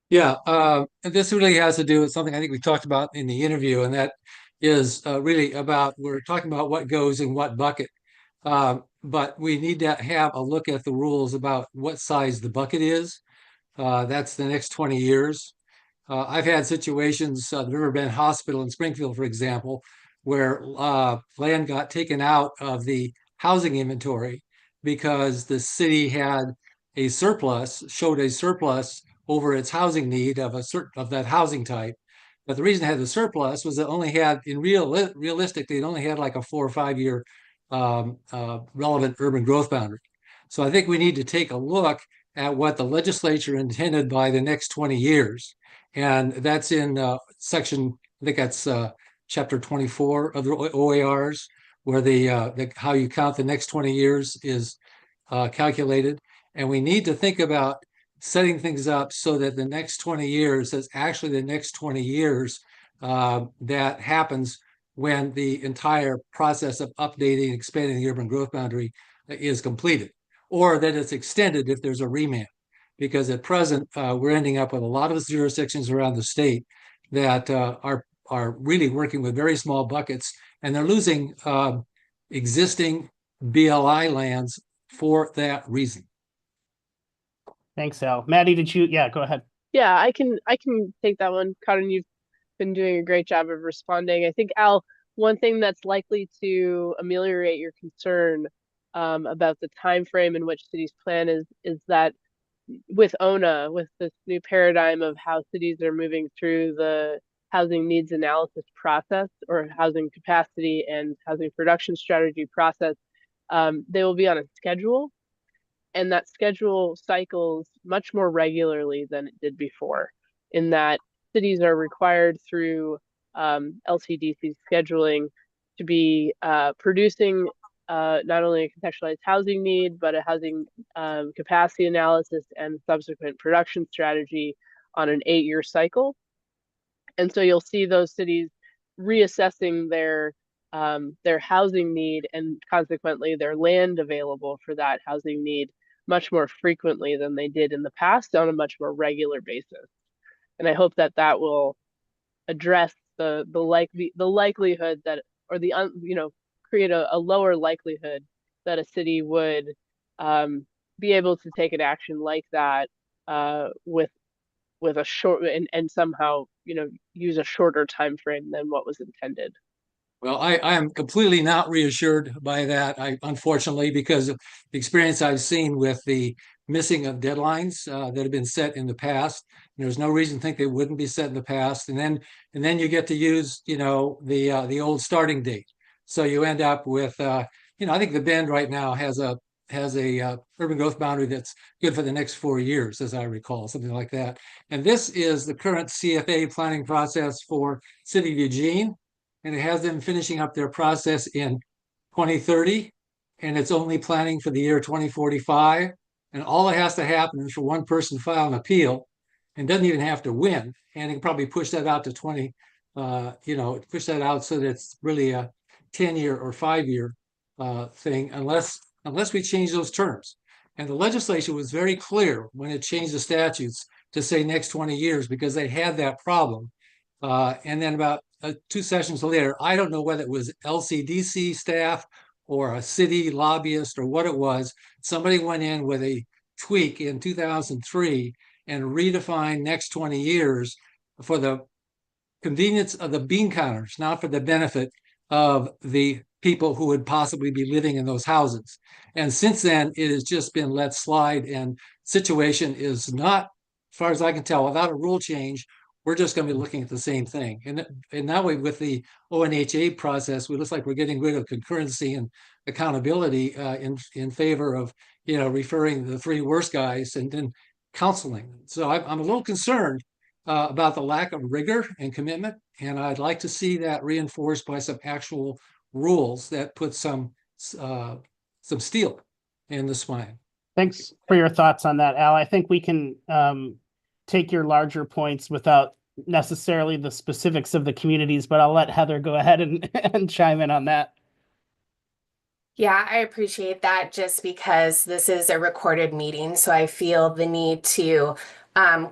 Yeah, this really has to do with something I think we talked about in the interview, and that is really about, we're talking about what goes in what bucket. But we need to have a look at the rules about what size the bucket is. That's the next 20 years. I've had situations, the Riverbend Hospital in Springfield, for example, where land got taken out of the housing inventory because the city had a surplus, showed a surplus over its housing need of that housing type. But the reason it had the surplus was it only had, realistically, it only had like a 4 or 5 year relevant urban growth boundary. So I think we need to take a look at what the legislature intended by the next 20 years. And that's in section, I think that's chapter 24 of the OARs, where the how you count the next 20 years is calculated. And we need to think about setting things up so that the next 20 years is actually the next 20 years that happens when the entire process of updating and expanding the urban growth boundary is completed, or that it's extended if there's a remand. Because at present, we're ending up with a lot of jurisdictions around the state that are really working with very small buckets, and they're losing existing BLI lands for that reason. Thanks, Al. Maddie, yeah, go ahead. Yeah, I can take that one. Cotton, you've been doing a great job of responding. I think, Al, one thing that's likely to ameliorate your concern about the time frame in which cities plan is that with OHNA, with this new paradigm of how cities are moving through the housing needs analysis process, or housing capacity and housing production strategy process, they will be on a schedule. And that schedule cycles much more regularly than it did before, in that cities are required through LCDC scheduling to be producing not only a contextualized housing need, but a housing capacity analysis and subsequent production strategy on an 8-year cycle. And so you'll see those cities reassessing their housing need and consequently their land available for that housing need much more frequently than they did in the past on a much more regular basis. And I hope that that will address the likelihood that, or create a lower likelihood that a city would be able to take an action like that with a short and somehow use a shorter time frame than what was intended. Well, I am completely not reassured by that, unfortunately, because of the experience I've seen with the missing of deadlines that have been set in the past. And there's no reason to think they wouldn't be set in the past. And then you get to use, the old starting date. So you end up with, I think the Bend right now has a urban growth boundary that's good for the next 4 years, as I recall, something like that. And this is the current CFA planning process for City of Eugene. And it has them finishing up their process in 2030, and it's only planning for the year 2045. And all that has to happen is for one person to file an appeal, and doesn't even have to win. And it can probably push that out to push that out so that it's really a 10-year or 5-year thing, unless we change those terms. And the legislature was very clear when it changed the statutes to say next 20 years, because they had that problem. And then about 2 sessions later, I don't know whether it was LCDC staff or a city lobbyist or what it was, somebody went in with a tweak in 2003 and redefined next 20 years for the convenience of the bean counters, not for the benefit of the people who would possibly be living in those houses. And since then, it has just been let slide, and situation is not, as far as I can tell, without a rule change, we're just going to be looking at the same thing. And that way, with the ONHA process, it looks like we're getting rid of concurrency and accountability in favor of, referring the three worst guys and then counseling them. So I'm a little concerned about the lack of rigor and commitment, and I'd like to see that reinforced by some actual rules that put some steel in the spine. Thanks for your thoughts on that, Al. I think we can take your larger points without necessarily the specifics of the communities, but I'll let Heather go ahead and chime in on that. Yeah, I appreciate that just because this is a recorded meeting. So I feel the need to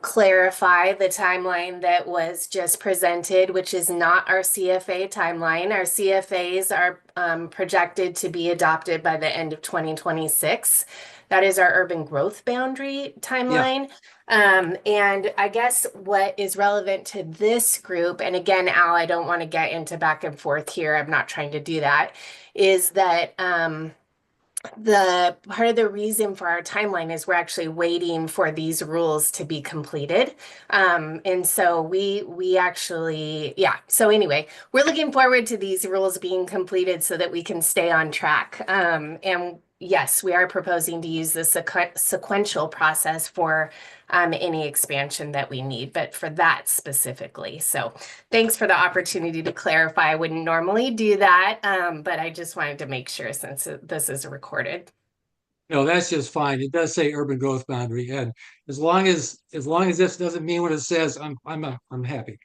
clarify the timeline that was just presented, which is not our CFA timeline. Our CFAs are projected to be adopted by the end of 2026. That is our urban growth boundary timeline. And I guess what is relevant to this group, and again, Al, I don't want to get into back and forth here. I'm not trying to do that, is that the part of the reason for our timeline is we're actually waiting for these rules to be completed. And so we actually, so anyway, we're looking forward to these rules being completed so that we can stay on track. And yes, we are proposing to use the sequential process for any expansion that we need, but for that specifically. So thanks for the opportunity to clarify. I wouldn't normally do that, but I just wanted to make sure since this is recorded. No, that's just fine. It does say urban growth boundary, and as long as this doesn't mean what it says, I'm happy.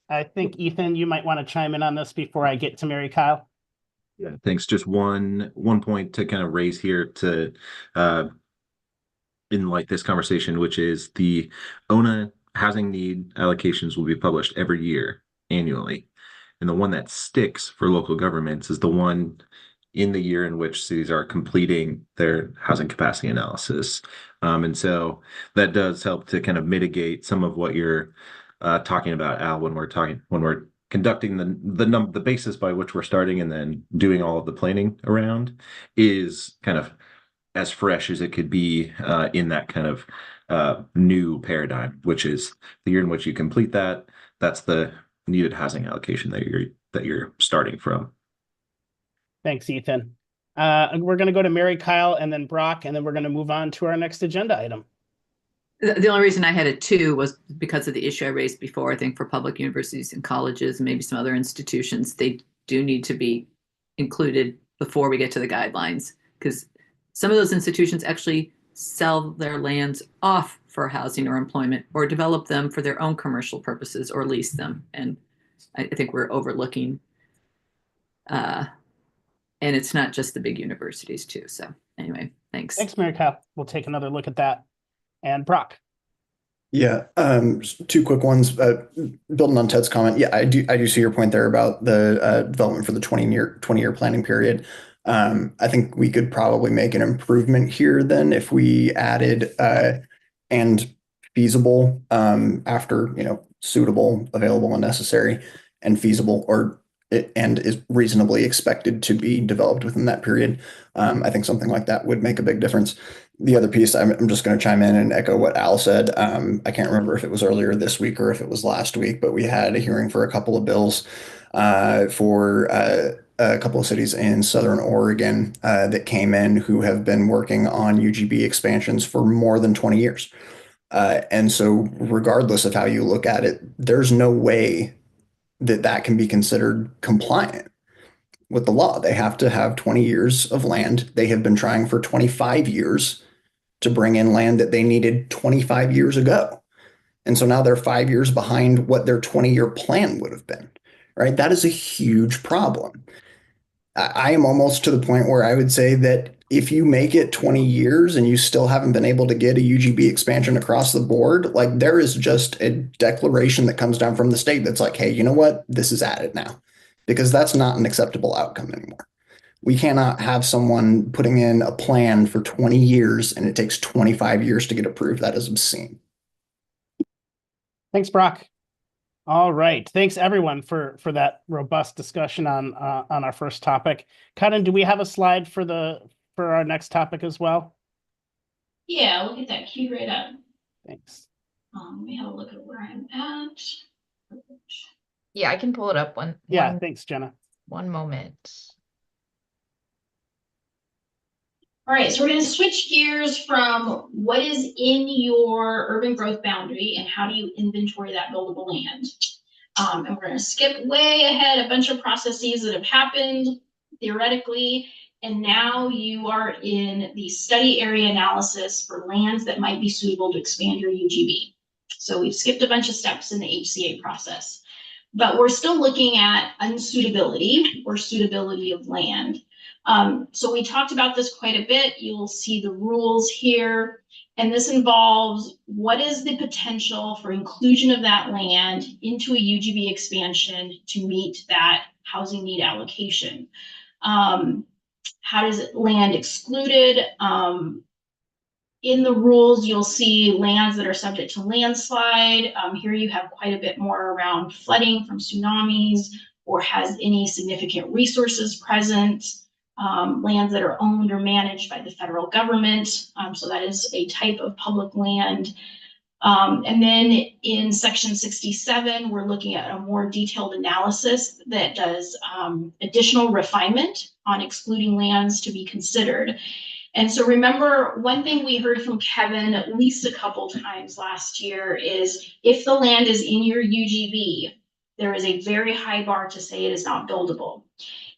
I think Ethan, you might want to chime in on this before I get to Mary Kyle. Yeah, thanks. Just one point to kind of raise here to in like this conversation, which is the OHNA housing need allocations will be published every year annually. And the one that sticks for local governments is the one in the year in which cities are completing their housing capacity analysis. And so that does help to kind of mitigate some of what you're talking about, Al, when we're conducting the basis by which we're starting and then doing all of the planning around is kind of as fresh as it could be in that kind of new paradigm, which is the year in which you complete that. That's the needed housing allocation that you're starting from. Thanks, Ethan. We're going to go to Mary Kyle and then Brock, and then we're going to move on to our next agenda item. The only reason I had a 2 was because of the issue I raised before. I think for public universities and colleges, and maybe some other institutions, they do need to be included before we get to the guidelines, because some of those institutions actually sell their lands off for housing or employment, or develop them for their own commercial purposes, or lease them. And I think we're overlooking, and it's not just the big universities too. So anyway, thanks. Thanks, Mary Kyle. We'll take another look at that. And Brock. Yeah, 2 quick ones. Building on Ted's comment, yeah, I do see your point there about the development for the 20-year planning period. I think we could probably make an improvement here then if we added and feasible after suitable, available, and necessary, and feasible and is reasonably expected to be developed within that period. I think something like that would make a big difference. The other piece, I'm just going to chime in and echo what Al said. I can't remember if it was earlier this week or if it was last week, but we had a hearing for a couple of bills for a couple of cities in Southern Oregon that came in who have been working on UGB expansions for more than 20 years. And so regardless of how you look at it, there's no way that can be considered compliant with the law. They have to have 20 years of land. They have been trying for 25 years to bring in land that they needed 25 years ago. And so now they're 5 years behind what their 20-year plan would have been, right? That is a huge problem. I am almost to the point where I would say that if you make it 20 years and you still haven't been able to get a UGB expansion across the board, like there is just a declaration that comes down from the state that's like, hey, you know what? This is added now, because that's not an acceptable outcome anymore. We cannot have someone putting in a plan for 20 years and it takes 25 years to get approved. That is obscene. Thanks, Brock. All right. Thanks, everyone, for that robust discussion on our first topic. Kaden, do we have a slide for our next topic as well? Yeah, we'll get that queued right up. Thanks. Let me have a look at where I'm at. Yeah, I can pull it up Yeah, thanks, Jenna. one moment. All right, so we're going to switch gears from what is in your urban growth boundary and how do you inventory that buildable land. And we're going to skip way ahead a bunch of processes that have happened theoretically. And now you are in the study area analysis for lands that might be suitable to expand your UGB. So we've skipped a bunch of steps in the HCA process, but we're still looking at unsuitability or suitability of land. So we talked about this quite a bit. You'll see the rules here. And this involves what is the potential for inclusion of that land into a UGB expansion to meet that housing need allocation. How does land excluded? In the rules, you'll see lands that are subject to landslide. Here you have quite a bit more around flooding from tsunamis or has any significant resources present. Lands that are owned or managed by the federal government. So that is a type of public land. And then in section 67, we're looking at a more detailed analysis that does additional refinement on excluding lands to be considered. And so remember, one thing we heard from Kevin at least a couple times last year is if the land is in your UGB, there is a very high bar to say it is not buildable.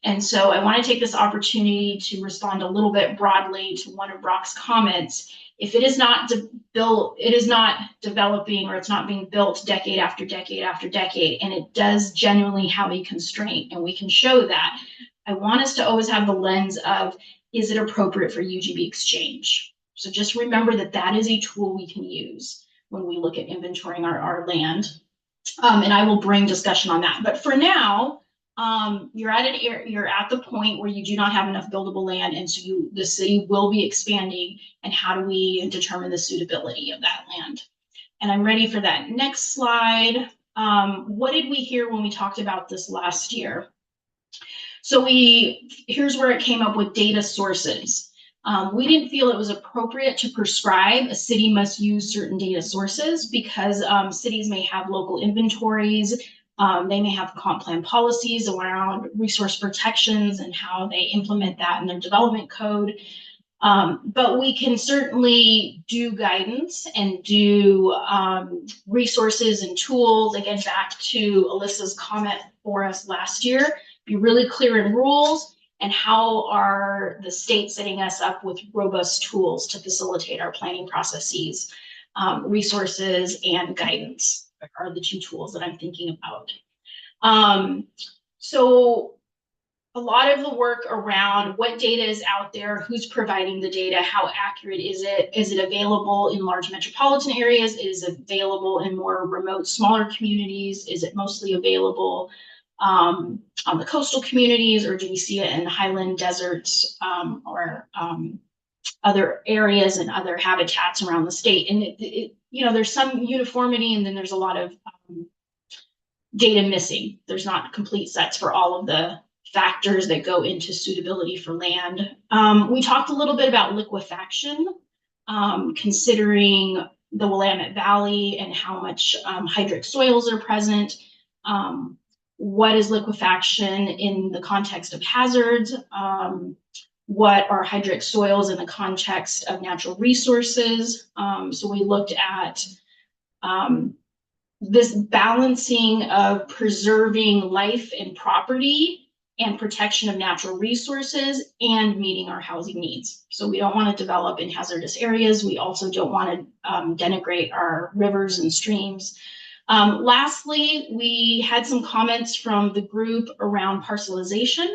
And so I want to take this opportunity to respond a little bit broadly to one of Brock's comments. If it is not built, it is not developing or it's not being built decade after decade after decade, and it does genuinely have a constraint, and we can show that. I want us to always have the lens of, is it appropriate for UGB exchange? So just remember that that is a tool we can use when we look at inventorying our land. And I will bring discussion on that. But for now, you're at the point where you do not have enough buildable land, and so the city will be expanding. And how do we determine the suitability of that land? And I'm ready for that next slide. What did we hear when we talked about this last year? So here's where it came up with data sources. We didn't feel it was appropriate to prescribe a city must use certain data sources because cities may have local inventories. They may have comp plan policies around resource protections and how they implement that in their development code. But we can certainly do guidance and do resources and tools. Again, back to Alyssa's comment for us last year, be really clear in rules and how are the state setting us up with robust tools to facilitate our planning processes. Resources and guidance are the two tools that I'm thinking about. So a lot of the work around what data is out there, who's providing the data, how accurate is it available in large metropolitan areas, is it available in more remote, smaller communities, is it mostly available on the coastal communities, or do we see it in the highland deserts or other areas and other habitats around the state? And there's some uniformity, and then there's a lot of data missing. There's not complete sets for all of the factors that go into suitability for land. We talked a little bit about liquefaction, considering the Willamette Valley and how much hydric soils are present. What is liquefaction in the context of hazards? What are hydric soils in the context of natural resources? So we looked at this balancing of preserving life and property and protection of natural resources and meeting our housing needs. So we don't want to develop in hazardous areas. We also don't want to denigrate our rivers and streams. Lastly, we had some comments from the group around parcelization.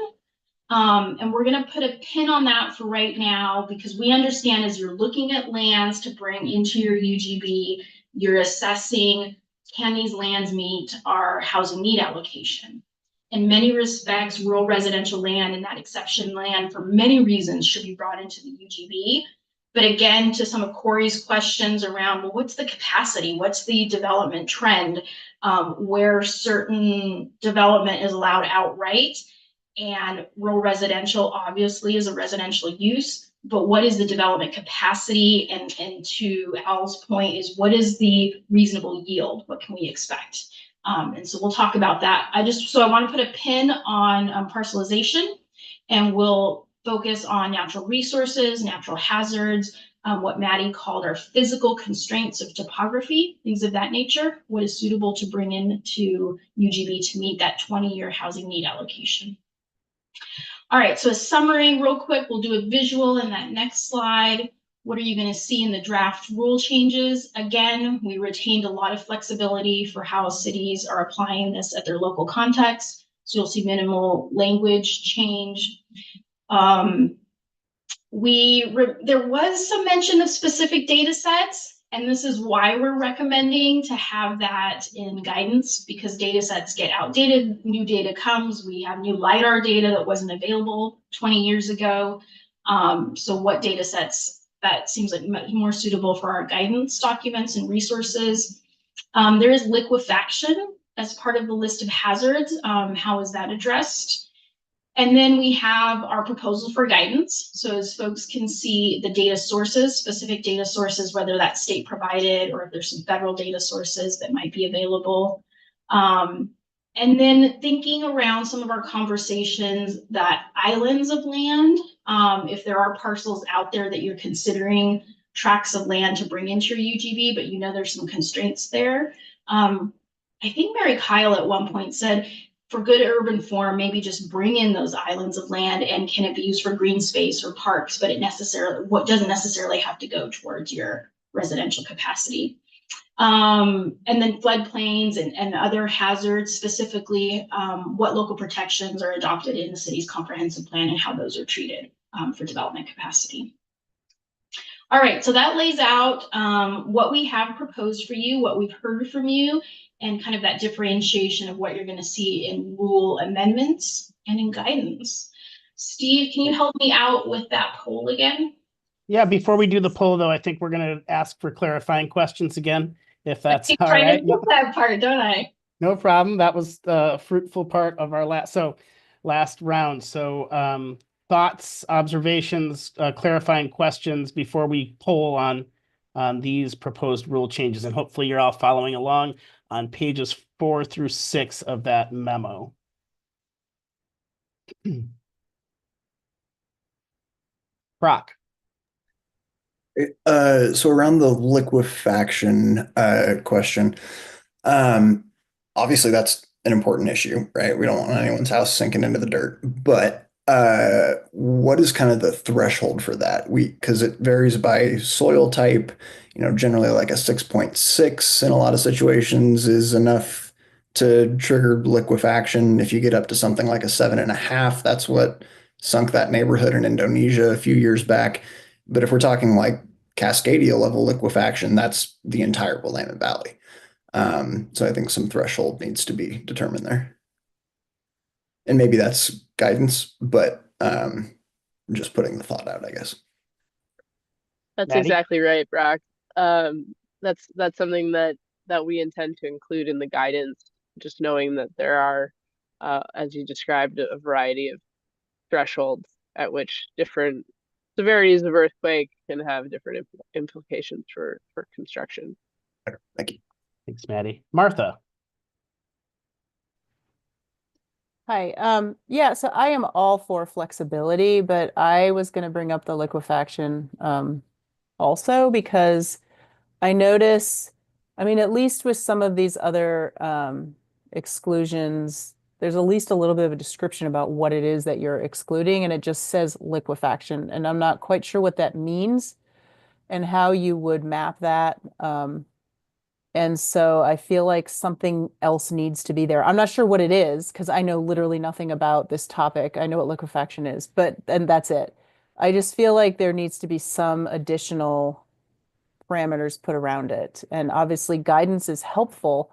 And we're going to put a pin on that for right now, because we understand as you're looking at lands to bring into your UGB, you're assessing, can these lands meet our housing need allocation? In many respects, rural residential land and that exception land for many reasons should be brought into the UGB. But again, to some of Corey's questions around, well, what's the capacity? What's the development trend? Where certain development is allowed outright, and rural residential obviously is a residential use. but what is the development capacity? And to Al's point is, what is the reasonable yield? What can we expect? And so we'll talk about that. I want to put a pin on parcelization, and we'll focus on natural resources, natural hazards, what Maddie called our physical constraints of topography, things of that nature, what is suitable to bring into UGB to meet that 20-year housing need allocation. All right, so a summary real quick, we'll do a visual in that next slide. What are you going to see in the draft rule changes? Again, we retained a lot of flexibility for how cities are applying this at their local context. So you'll see minimal language change. There was some mention of specific data sets, and this is why we're recommending to have that in guidance, because data sets get outdated, new data comes, we have new LiDAR data that wasn't available 20 years ago. So what data sets, that seems like more suitable for our guidance documents and resources. There is liquefaction as part of the list of hazards. How is that addressed? And then we have our proposal for guidance. So as folks can see the data sources, specific data sources, whether that's state provided or if there's some federal data sources that might be available. And then thinking around some of our conversations, that islands of land, if there are parcels out there that you're considering tracts of land to bring into your UGB, but you know there's some constraints there. I think Mary Kyle at one point said, for good urban form, maybe just bring in those islands of land, and can it be used for green space or parks, but doesn't necessarily have to go towards your residential capacity. And then floodplains and other hazards, specifically what local protections are adopted in the city's comprehensive plan and how those are treated for development capacity. All right, so that lays out what we have proposed for you, what we've heard from you, and kind of that differentiation of what you're going to see in rule amendments and in guidance. Steve, can you help me out with that poll again? Yeah, before we do the poll, though, I think we're going to ask for clarifying questions again, if that's all right. I keep trying to skip that part, don't I? No problem. That was the fruitful part of our last round. So thoughts, observations, clarifying questions before we poll on these proposed rule changes. And hopefully you're all following along on pages 4 through 6 of that memo. Brock. So around the liquefaction question, obviously that's an important issue, right? We don't want anyone's house sinking into the dirt, but what is kind of the threshold for that? Because it varies by soil type, generally like a 6.6 in a lot of situations is enough to trigger liquefaction. If you get up to something like a 7.5, that's what sunk that neighborhood in Indonesia a few years back. But if we're talking like Cascadia level liquefaction, that's the entire Willamette Valley. So I think some threshold needs to be determined there. And maybe that's guidance, but I'm just putting the thought out, I guess. That's Maddie? exactly right, Brock. That's something that we intend to include in the guidance, just knowing that there are, as you described, a variety of thresholds at which different severities of earthquake can have different implications for construction. Thank you. Thanks, Maddie. Martha. Hi. Yeah, so I am all for flexibility, but I was going to bring up the liquefaction also because I notice, I mean, at least with some of these other exclusions, there's at least a little bit of a description about what it is that you're excluding, and it just says liquefaction, and I'm not quite sure what that means and how you would map that. And so I feel like something else needs to be there. I'm not sure what it is because I know literally nothing about this topic. I know what liquefaction is, and that's it. I just feel like there needs to be some additional parameters put around it. And obviously guidance is helpful,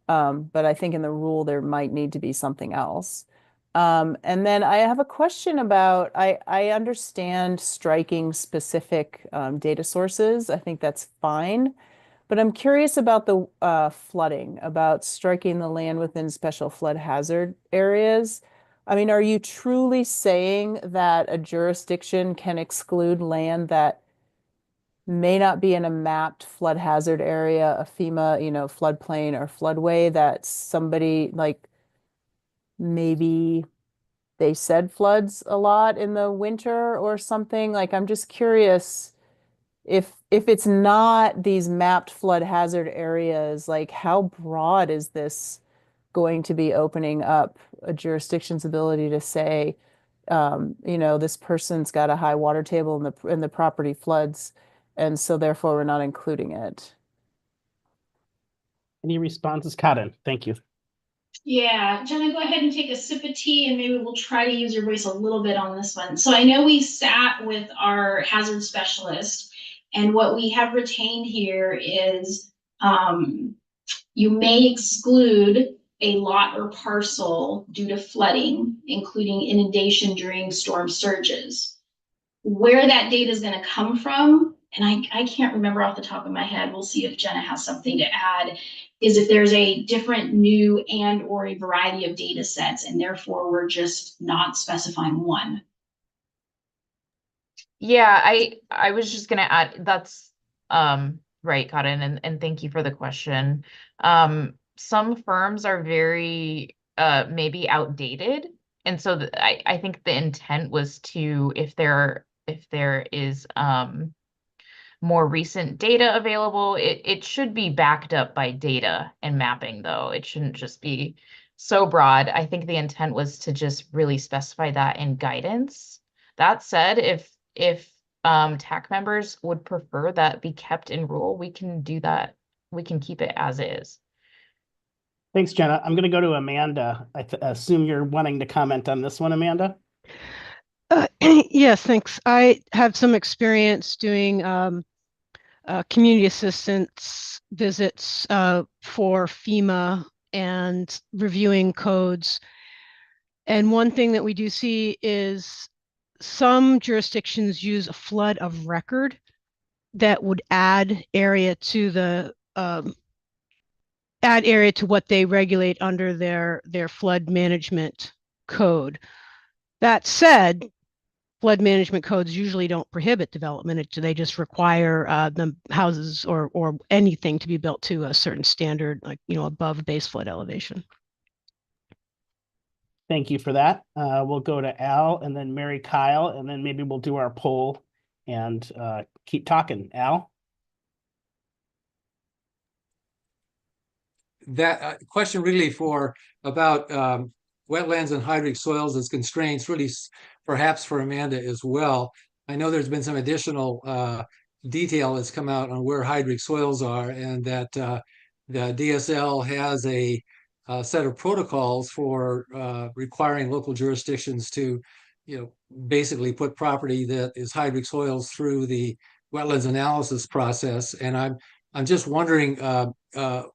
but I think in the rule there might need to be something else. And then I have a question about, I understand striking specific data sources. I think that's fine. But I'm curious about the flooding, about striking the land within special flood hazard areas. I mean, are you truly saying that a jurisdiction can exclude land that may not be in a mapped flood hazard area, a FEMA, floodplain or floodway, that somebody like maybe they said floods a lot in the winter or something? Like, I'm just curious if it's not these mapped flood hazard areas, like how broad is this going to be opening up a jurisdiction's ability to say, this person's got a high water table and the property floods, and so therefore we're not including it. Any responses, Karen? Thank you. Yeah, Jenna, go ahead and take a sip of tea and maybe we'll try to use your voice a little bit on this one. So I know we sat with our hazard specialist, and what we have retained here is you may exclude a lot or parcel due to flooding, including inundation during storm surges. Where that data is going to come from, and I can't remember off the top of my head, we'll see if Jenna has something to add, is if there's a different new and or a variety of data sets, and therefore we're just not specifying one. Yeah, I was just gonna add that's right, Cotton, and thank you for the question. Some firms are very maybe outdated, and so I think the intent was to, if there is more recent data available, it should be backed up by data and mapping, though. It shouldn't just be so broad. I think the intent was to just really specify that in guidance. That said, if TAC members would prefer that be kept in rule, we can do that. We can keep it as is. Thanks, Jenna. I'm going to go to Amanda. I assume you're wanting to comment on this one, Amanda? Yes, thanks. I have some experience doing community assistance visits for FEMA and reviewing codes. And one thing that we do see is some jurisdictions use a flood of record that would add area to the what they regulate under their flood management code. That said, flood management codes usually don't prohibit development. They just require the houses or anything to be built to a certain standard, like above base flood elevation. Thank you for that. We'll go to Al and then Mary Kyle, and then maybe we'll do our poll and keep talking. Al? That question really about wetlands and hydric soils as constraints, really perhaps for Amanda as well. I know there's been some additional detail that's come out on where hydric soils are, and that the DSL has a set of protocols for requiring local jurisdictions to, basically put property that is hydric soils through the wetlands analysis process. And I'm just wondering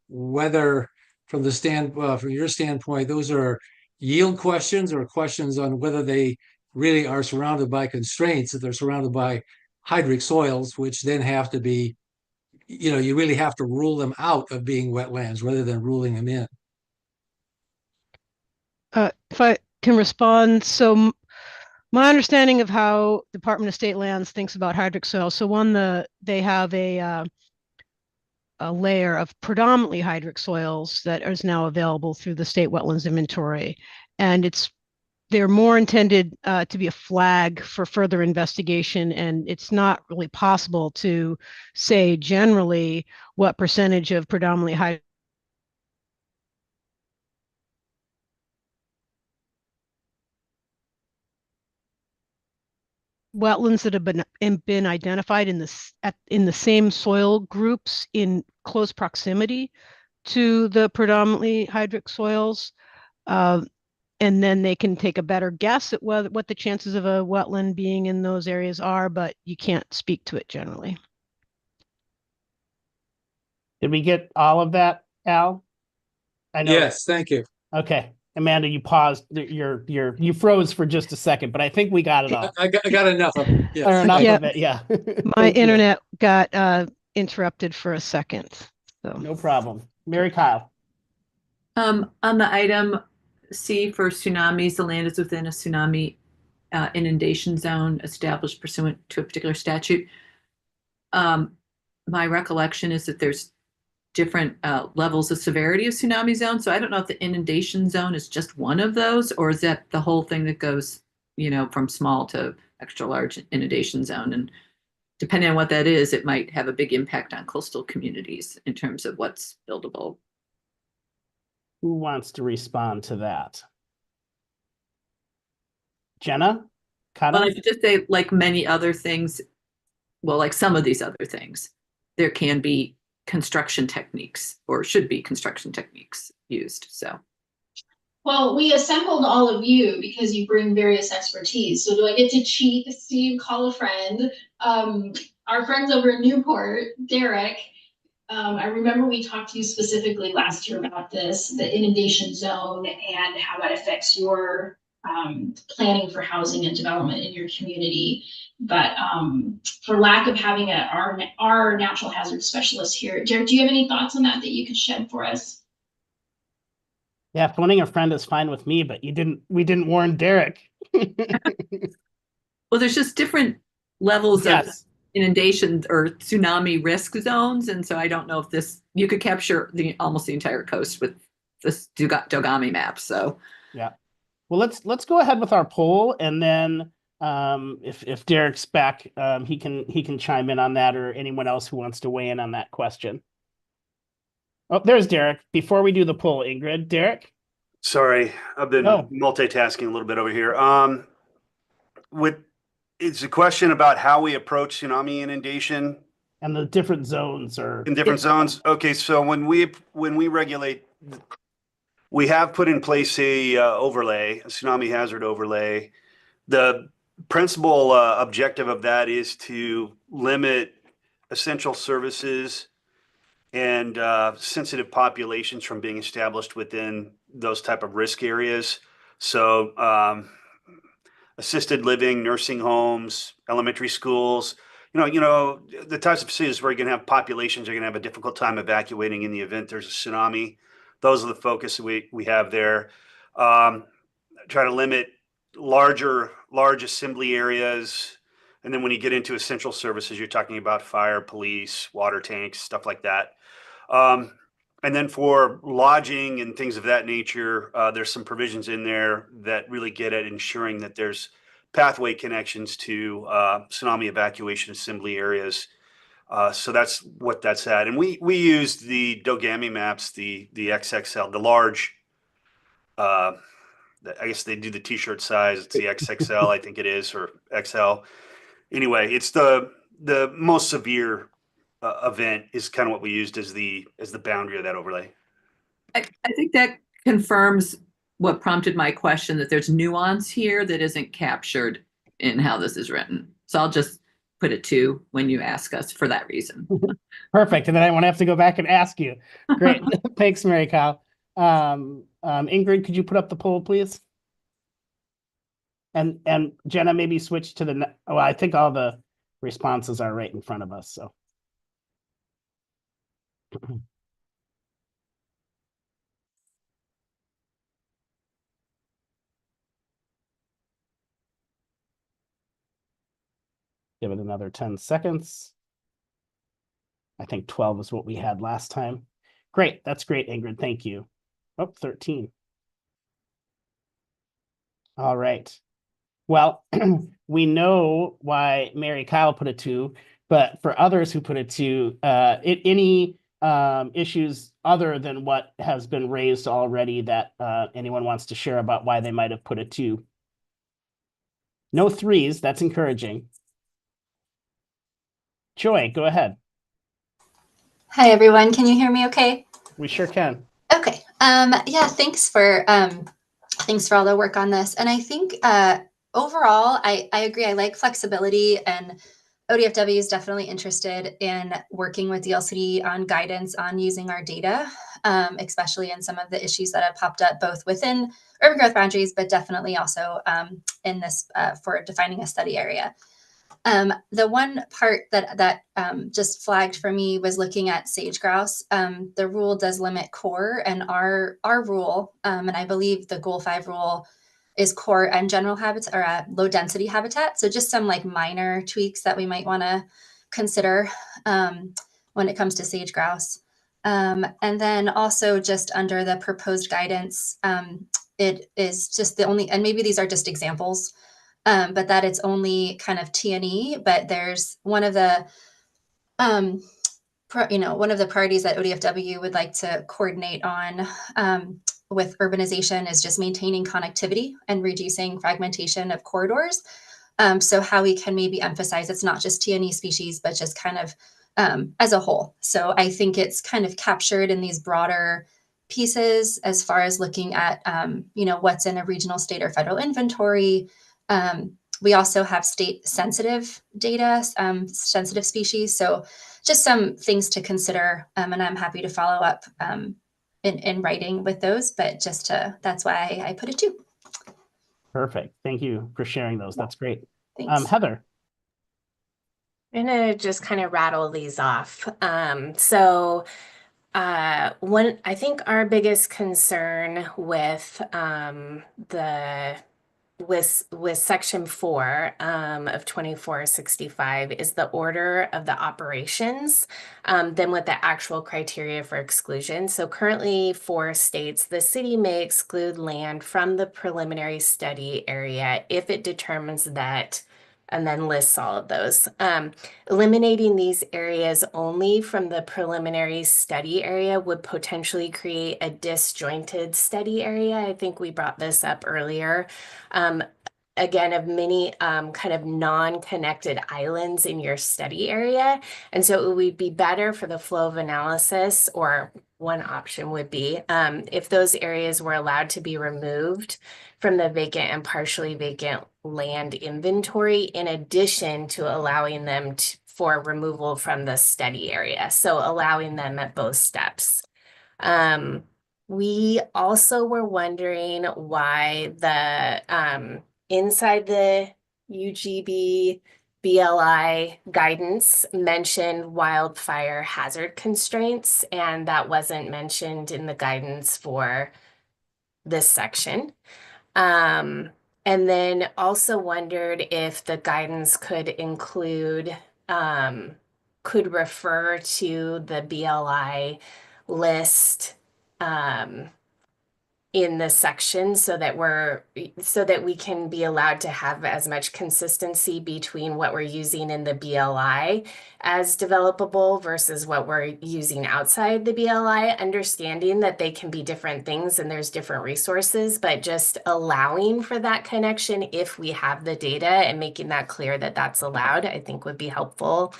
whether, from your standpoint, those are yield questions or questions on whether they really are surrounded by constraints, if they're surrounded by hydric soils, which then have to be, you really have to rule them out of being wetlands rather than ruling them in. If I can respond, so my understanding of how Department of State Lands thinks about hydric soil, so they have a layer of predominantly hydric soils that is now available through the state wetlands inventory, and they're more intended to be a flag for further investigation, and it's not really possible to say generally what percentage of predominantly hydric wetlands that have been identified in the same soil groups in close proximity to the predominantly hydric soils, and then they can take a better guess at what the chances of a wetland being in those areas are, but you can't speak to it generally. Did we get all of that, Al? I know. Yes, thank you. Okay. Amanda, you paused. You froze for just a second, but I think we got it all. I got enough of it. Yes. Or enough of it, yeah. My internet got interrupted for a second. So no problem. Mary Kyle. On the item, C for tsunamis, the land is within a tsunami inundation zone established pursuant to a particular statute. My recollection is that there's different levels of severity of tsunami zone. So I don't know if the inundation zone is just one of those, or is that the whole thing that goes, from small to extra large inundation zone. And depending on what that is, it might have a big impact on coastal communities in terms of what's buildable. Who wants to respond to that? Jenna? Well, I should just say, like many other things, well, like some of these other things, there can be construction techniques, or should be construction techniques used. So, well, we assembled all of you because you bring various expertise. So do I get to cheat, Steve, call a friend? Our friends over in Newport, Derek, I remember we talked to you specifically last year about this, the inundation zone and how that affects your planning for housing and development in your community. But for lack of having our natural hazard specialist here, Derek, do you have any thoughts on that you could shed for us? Yeah, phoning a friend is fine with me, but we didn't warn Derek. well, there's just different levels of inundation or tsunami risk zones. And so I don't know if you could capture almost the entire coast with this Dogami map. So yeah. Well, let's go ahead with our poll, and then if Derek's back, he can chime in on that, or anyone else who wants to weigh in on that question. Oh, there's Derek. Before we do the poll, Ingrid, Derek. Sorry, I've been multitasking a little bit over here. It's a question about how we approach tsunami inundation and the different zones, or in different zones. Okay, so when we regulate, we have put in place a tsunami hazard overlay. The principal objective of that is to limit essential services and sensitive populations from being established within those type of risk areas. So assisted living, nursing homes, elementary schools, the types of facilities where you're going to have populations are going to have a difficult time evacuating in the event there's a tsunami. Those are the focus we have there. Try to limit large assembly areas. And then when you get into essential services, you're talking about fire, police, water tanks, stuff like that. And then for lodging and things of that nature, there's some provisions in there that really get at ensuring that there's pathway connections to tsunami evacuation assembly areas. So that's what that's at. And we used the Dogami maps, the XXL, the large, I guess they do the t-shirt size. It's the XXL, I think it is, or XL. Anyway, it's the most severe event is kind of what we used as the boundary of that overlay. I think that confirms what prompted my question, that there's nuance here that isn't captured in how this is written. So I'll just put it 2 when you ask us for that reason. Perfect. And then I won't have to go back and ask you. Great. Thanks, Mary Kyle. Ingrid, could you put up the poll, please? And Jenna, maybe switch to I think all the responses are right in front of us. So. Give it another 10 seconds. I think 12 is what we had last time. Great. That's great, Ingrid. Thank you. Oh, 13. All right. Well, we know why Mary Kyle put a 2, but for others who put a 2, any issues other than what has been raised already that anyone wants to share about why they might have put a 2? No 3s. That's encouraging. Joy, go ahead. Hi, everyone. Can you hear me okay? We sure can. Okay. Yeah, thanks for all the work on this. And I think overall, I agree. I like flexibility, and ODFW is definitely interested in working with DLCD on guidance on using our data, especially in some of the issues that have popped up both within urban growth boundaries, but definitely also in this for defining a study area. The one part that just flagged for me was looking at sage grouse. The rule does limit core, and our rule, and I believe the Goal 5 rule is core and general habitat, or low density habitat. So just some like minor tweaks that we might want to consider when it comes to sage grouse. And then also just under the proposed guidance, it is just the only, and maybe these are just examples, but that it's only kind of T&E, but there's one of the, one of the priorities that ODFW would like to coordinate on with urbanization is just maintaining connectivity and reducing fragmentation of corridors. So how we can maybe emphasize it's not just T&E species, but just kind of as a whole. So I think it's kind of captured in these broader pieces as far as looking at, what's in a regional, state, or federal inventory. We also have state sensitive data, sensitive species. So just some things to consider. And I'm happy to follow up in writing with those, but that's why I put it too. Perfect. Thank you for sharing those. That's great. Thanks. Heather. I'm gonna just kind of rattle these off. I think our biggest concern with with section 4 of 2465 is the order of the operations, then with the actual criteria for exclusion. So currently for states, the city may exclude land from the preliminary study area if it determines that, and then lists all of those. Eliminating these areas only from the preliminary study area would potentially create a disjointed study area. I think we brought this up earlier. Again, of many kind of non-connected islands in your study area. And so it would be better for the flow of analysis, or one option would be if those areas were allowed to be removed from the vacant and partially vacant land inventory, in addition to allowing them for removal from the study area. So allowing them at both steps. We also were wondering why the inside the UGB BLI guidance mentioned wildfire hazard constraints, and that wasn't mentioned in the guidance for this section. And then also wondered if the guidance could include, could refer to the BLI list in this section so that we can be allowed to have as much consistency between what we're using in the BLI as developable versus what we're using outside the BLI, understanding that they can be different things and there's different resources, but just allowing for that connection if we have the data and making that clear that that's allowed, I think would be helpful.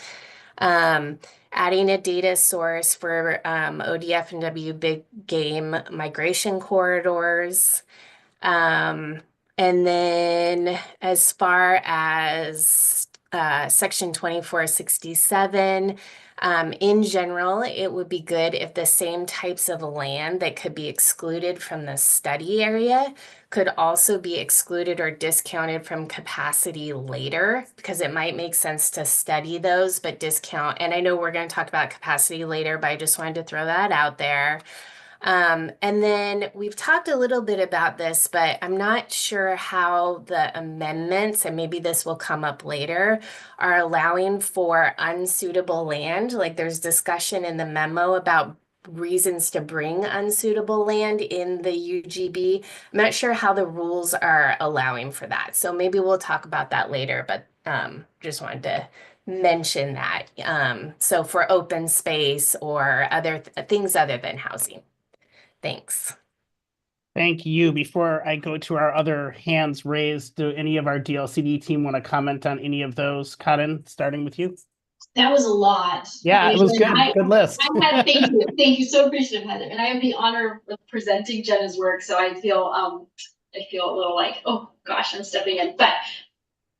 Adding a data source for ODF and W big game migration corridors. And then as far as section 2467, in general, it would be good if the same types of land that could be excluded from the study area could also be excluded or discounted from capacity later, because it might make sense to study those, but discount. And I know we're going to talk about capacity later, but I just wanted to throw that out there. And then we've talked a little bit about this, but I'm not sure how the amendments, and maybe this will come up later, are allowing for unsuitable land. Like there's discussion in the memo about reasons to bring unsuitable land in the UGB. I'm not sure how the rules are allowing for that. So maybe we'll talk about that later, but just wanted to mention that. So for open space or other things other than housing. Thanks. Thank you. Before I go to our other hands raised, do any of our DLCD team want to comment on any of those? Karen, starting with you. That was a lot. Yeah, it was good. Good list. Thank you. So appreciative, Heather. And I have the honor of presenting Jenna's work, so I feel a little like, oh gosh, I'm stepping in. But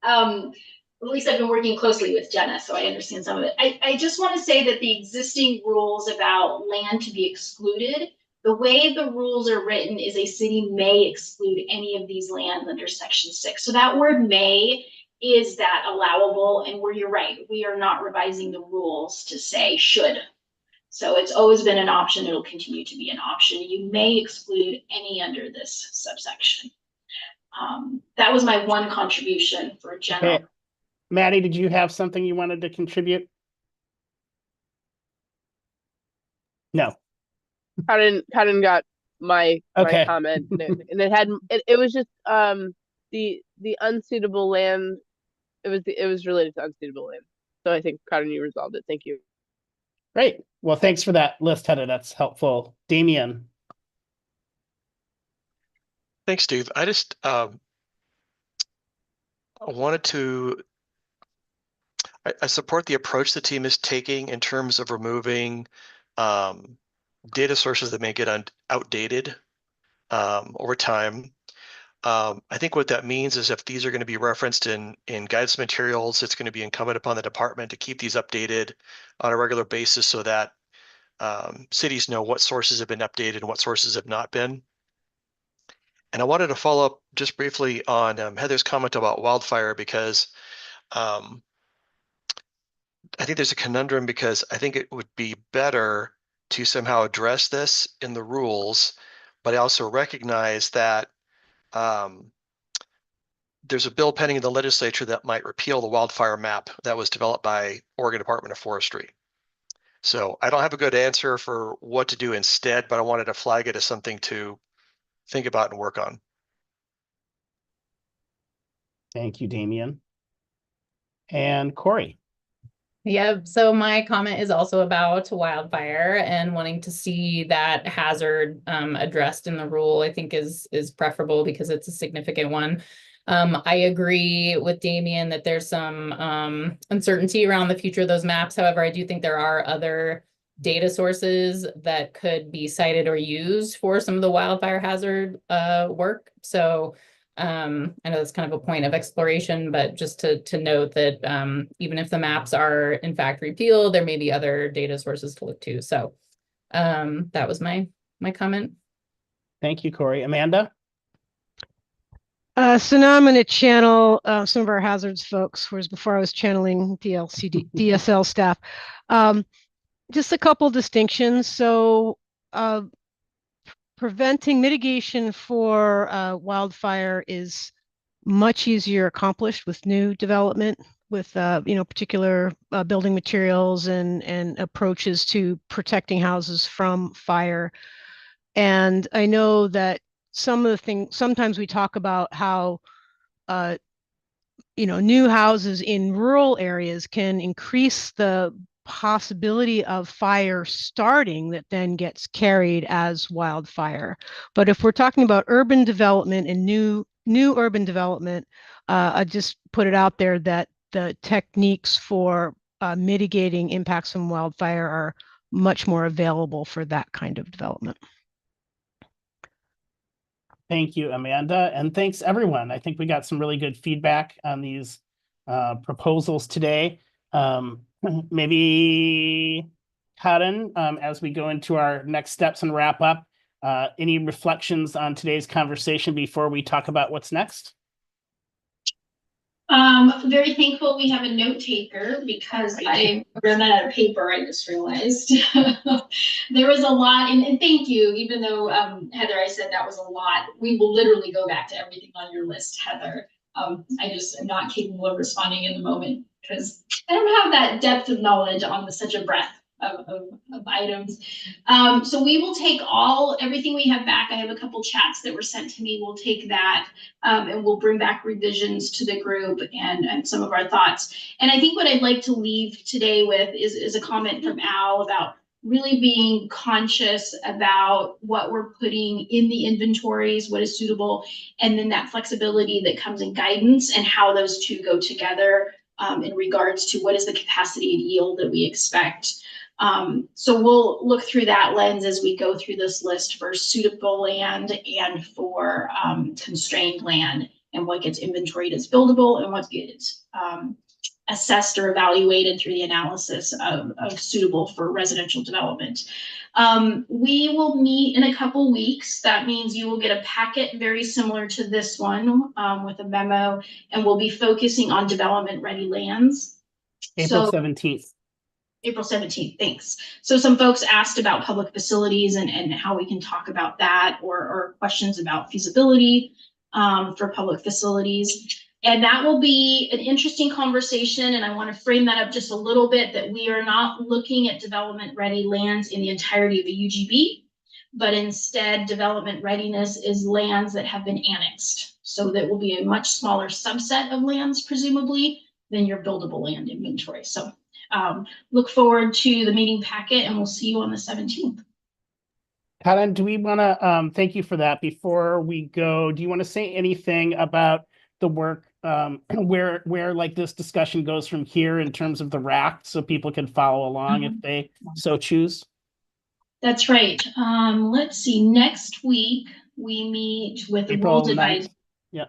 at least I've been working closely with Jenna, so I understand some of it. I just want to say that the existing rules about land to be excluded, the way the rules are written is a city may exclude any of these lands under section 6. So that word may is that allowable? And where you're right, we are not revising the rules to say should. So it's always been an option. It'll continue to be an option. You may exclude any under this subsection. That was my one contribution for general. Okay. Maddie, did you have something you wanted to contribute? No. Cotton got my Okay. comment, and it was just the unsuitable land. It was related to unsuitable land. So I think Cotton, you resolved it. Thank you. Great. Well, thanks for that list, Heather. That's helpful. Damien. Thanks, Steve. I just wanted to. I support the approach the team is taking in terms of removing data sources that may get outdated over time. I think what that means is if these are going to be referenced in guidance materials, it's going to be incumbent upon the department to keep these updated on a regular basis so that cities know what sources have been updated and what sources have not been. And I wanted to follow up just briefly on Heather's comment about wildfire because I think there's a conundrum because I think it would be better to somehow address this in the rules, but I also recognize that there's a bill pending in the legislature that might repeal the wildfire map that was developed by Oregon Department of Forestry. So I don't have a good answer for what to do instead, but I wanted to flag it as something to think about and work on. Thank you, Damien. And Corey. Yeah, so my comment is also about wildfire and wanting to see that hazard addressed in the rule. I think is preferable because it's a significant one. I agree with Damien that there's some uncertainty around the future of those maps. However, I do think there are other data sources that could be cited or used for some of the wildfire hazard work. So I know that's kind of a point of exploration, but just to note that even if the maps are in fact repealed, there may be other data sources to look to. So that was my comment. Thank you, Corey. Amanda? So now I'm going to channel some of our hazards folks, whereas before I was channeling DSL staff. Just a couple distinctions. So mitigation for wildfire is much easier accomplished with new development, with particular building materials and approaches to protecting houses from fire. And I know that some of the things, sometimes we talk about how new houses in rural areas can increase the possibility of fire starting that then gets carried as wildfire. But if we're talking about urban development and new urban development, I just put it out there that the techniques for mitigating impacts from wildfire are much more available for that kind of development. Thank you, Amanda, and thanks everyone. I think we got some really good feedback on these proposals today. Maybe Karen, as we go into our next steps and wrap up, any reflections on today's conversation before we talk about what's next? Very thankful we have a note taker because I ran out of paper, I just realized. There was a lot, and thank you, even though Heather, I said that was a lot. We will literally go back to everything on your list, Heather. I just am not capable of responding in the moment because I don't have that depth of knowledge on such a breadth of items. So we will take everything we have back. I have a couple chats that were sent to me. We'll take that and we'll bring back revisions to the group and some of our thoughts. And I think what I'd like to leave today with is a comment from Al about really being conscious about what we're putting in the inventories, what is suitable, and then that flexibility that comes in guidance and how those two go together in regards to what is the capacity and yield that we expect. So we'll look through that lens as we go through this list for suitable land and for constrained land and what gets inventoried as buildable and what gets assessed or evaluated through the analysis of suitable for residential development. We will meet in a couple weeks. That means you will get a packet very similar to this one with a memo, and we'll be focusing on development ready lands. April 17th. April 17th, thanks. So some folks asked about public facilities and how we can talk about that, or questions about feasibility for public facilities. And that will be an interesting conversation. And I want to frame that up just a little bit, that we are not looking at development ready lands in the entirety of a UGB, but instead development readiness is lands that have been annexed. So that will be a much smaller subset of lands, presumably, than your buildable land inventory. So look forward to the meeting packet, and we'll see you on the 17th. Karen, do we want to thank you for that? Before we go, do you want to say anything about the work where like this discussion goes from here in terms of the RAC, so people can follow along if they so choose? That's right. Let's see. Next week we meet with the April rules 9th. advisory. Yeah.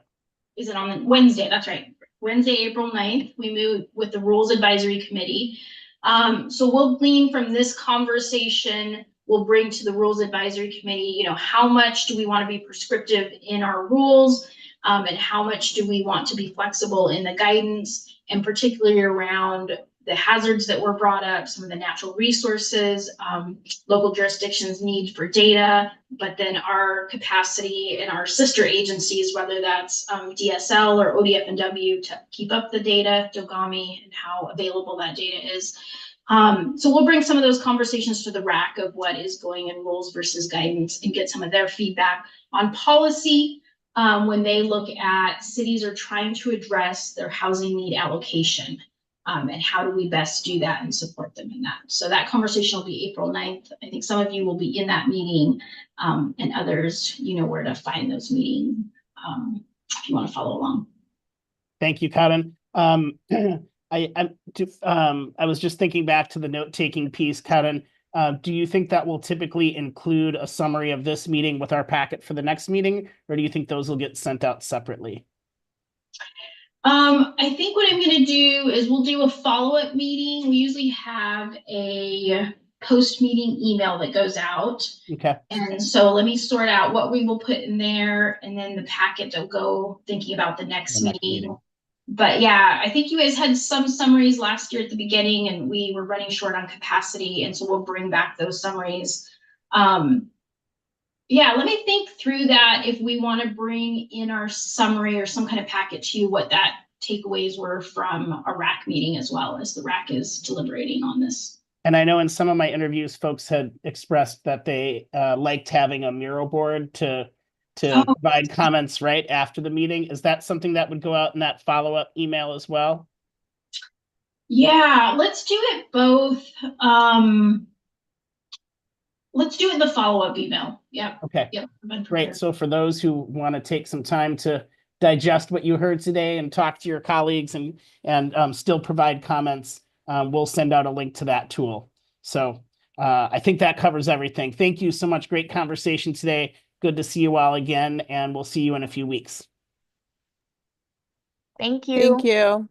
Is it on the Wednesday? That's right. Wednesday, April 9th, we meet with the Rules Advisory Committee. So we'll glean from this conversation, we'll bring to the Rules Advisory Committee, you know, how much do we want to be prescriptive in our rules, and how much do we want to be flexible in the guidance, and particularly around the hazards that were brought up, some of the natural resources, local jurisdictions' need for data, but then our capacity and our sister agencies, whether that's DSL or ODF&W, to keep up the data, DOGAMI, and how available that data is. So we'll bring some of those conversations to the RAC of what is going in rules versus guidance, and get some of their feedback on policy when they look at cities are trying to address their housing need allocation. And how do we best do that and support them in that? So that conversation will be April 9th. I think some of you will be in that meeting, and others, you know where to find those meetings if you want to follow along. Thank you, Karen. I was just thinking back to the note-taking piece, Karen. Do you think that will typically include a summary of this meeting with our packet for the next meeting, or do you think those will get sent out separately? I think what I'm going to do is we'll do a follow-up meeting. We usually have a post-meeting email that goes out. Okay. And so let me sort out what we will put in there, and then the packet will go thinking about the next meeting. But yeah, I think you guys had some summaries last year at the beginning, and we were running short on capacity. And so we'll bring back those summaries. Yeah, let me think through that, if we want to bring in our summary or some kind of packet to you, what that takeaways were from a RAC meeting, as well as the RAC is deliberating on this. And I know in some of my interviews, folks had expressed that they liked having a mural board to provide comments right after the meeting. Is that something that would go out in that follow-up email as well? Yeah, let's do it both. Let's do it in the follow-up email. Yeah. Okay. Yep. Great. So for those who want to take some time to digest what you heard today and talk to your colleagues and still provide comments, we'll send out a link to that tool. So I think that covers everything. Thank you so much. Great conversation today. Good to see you all again, and we'll see you in a few weeks. Thank you. Thank you.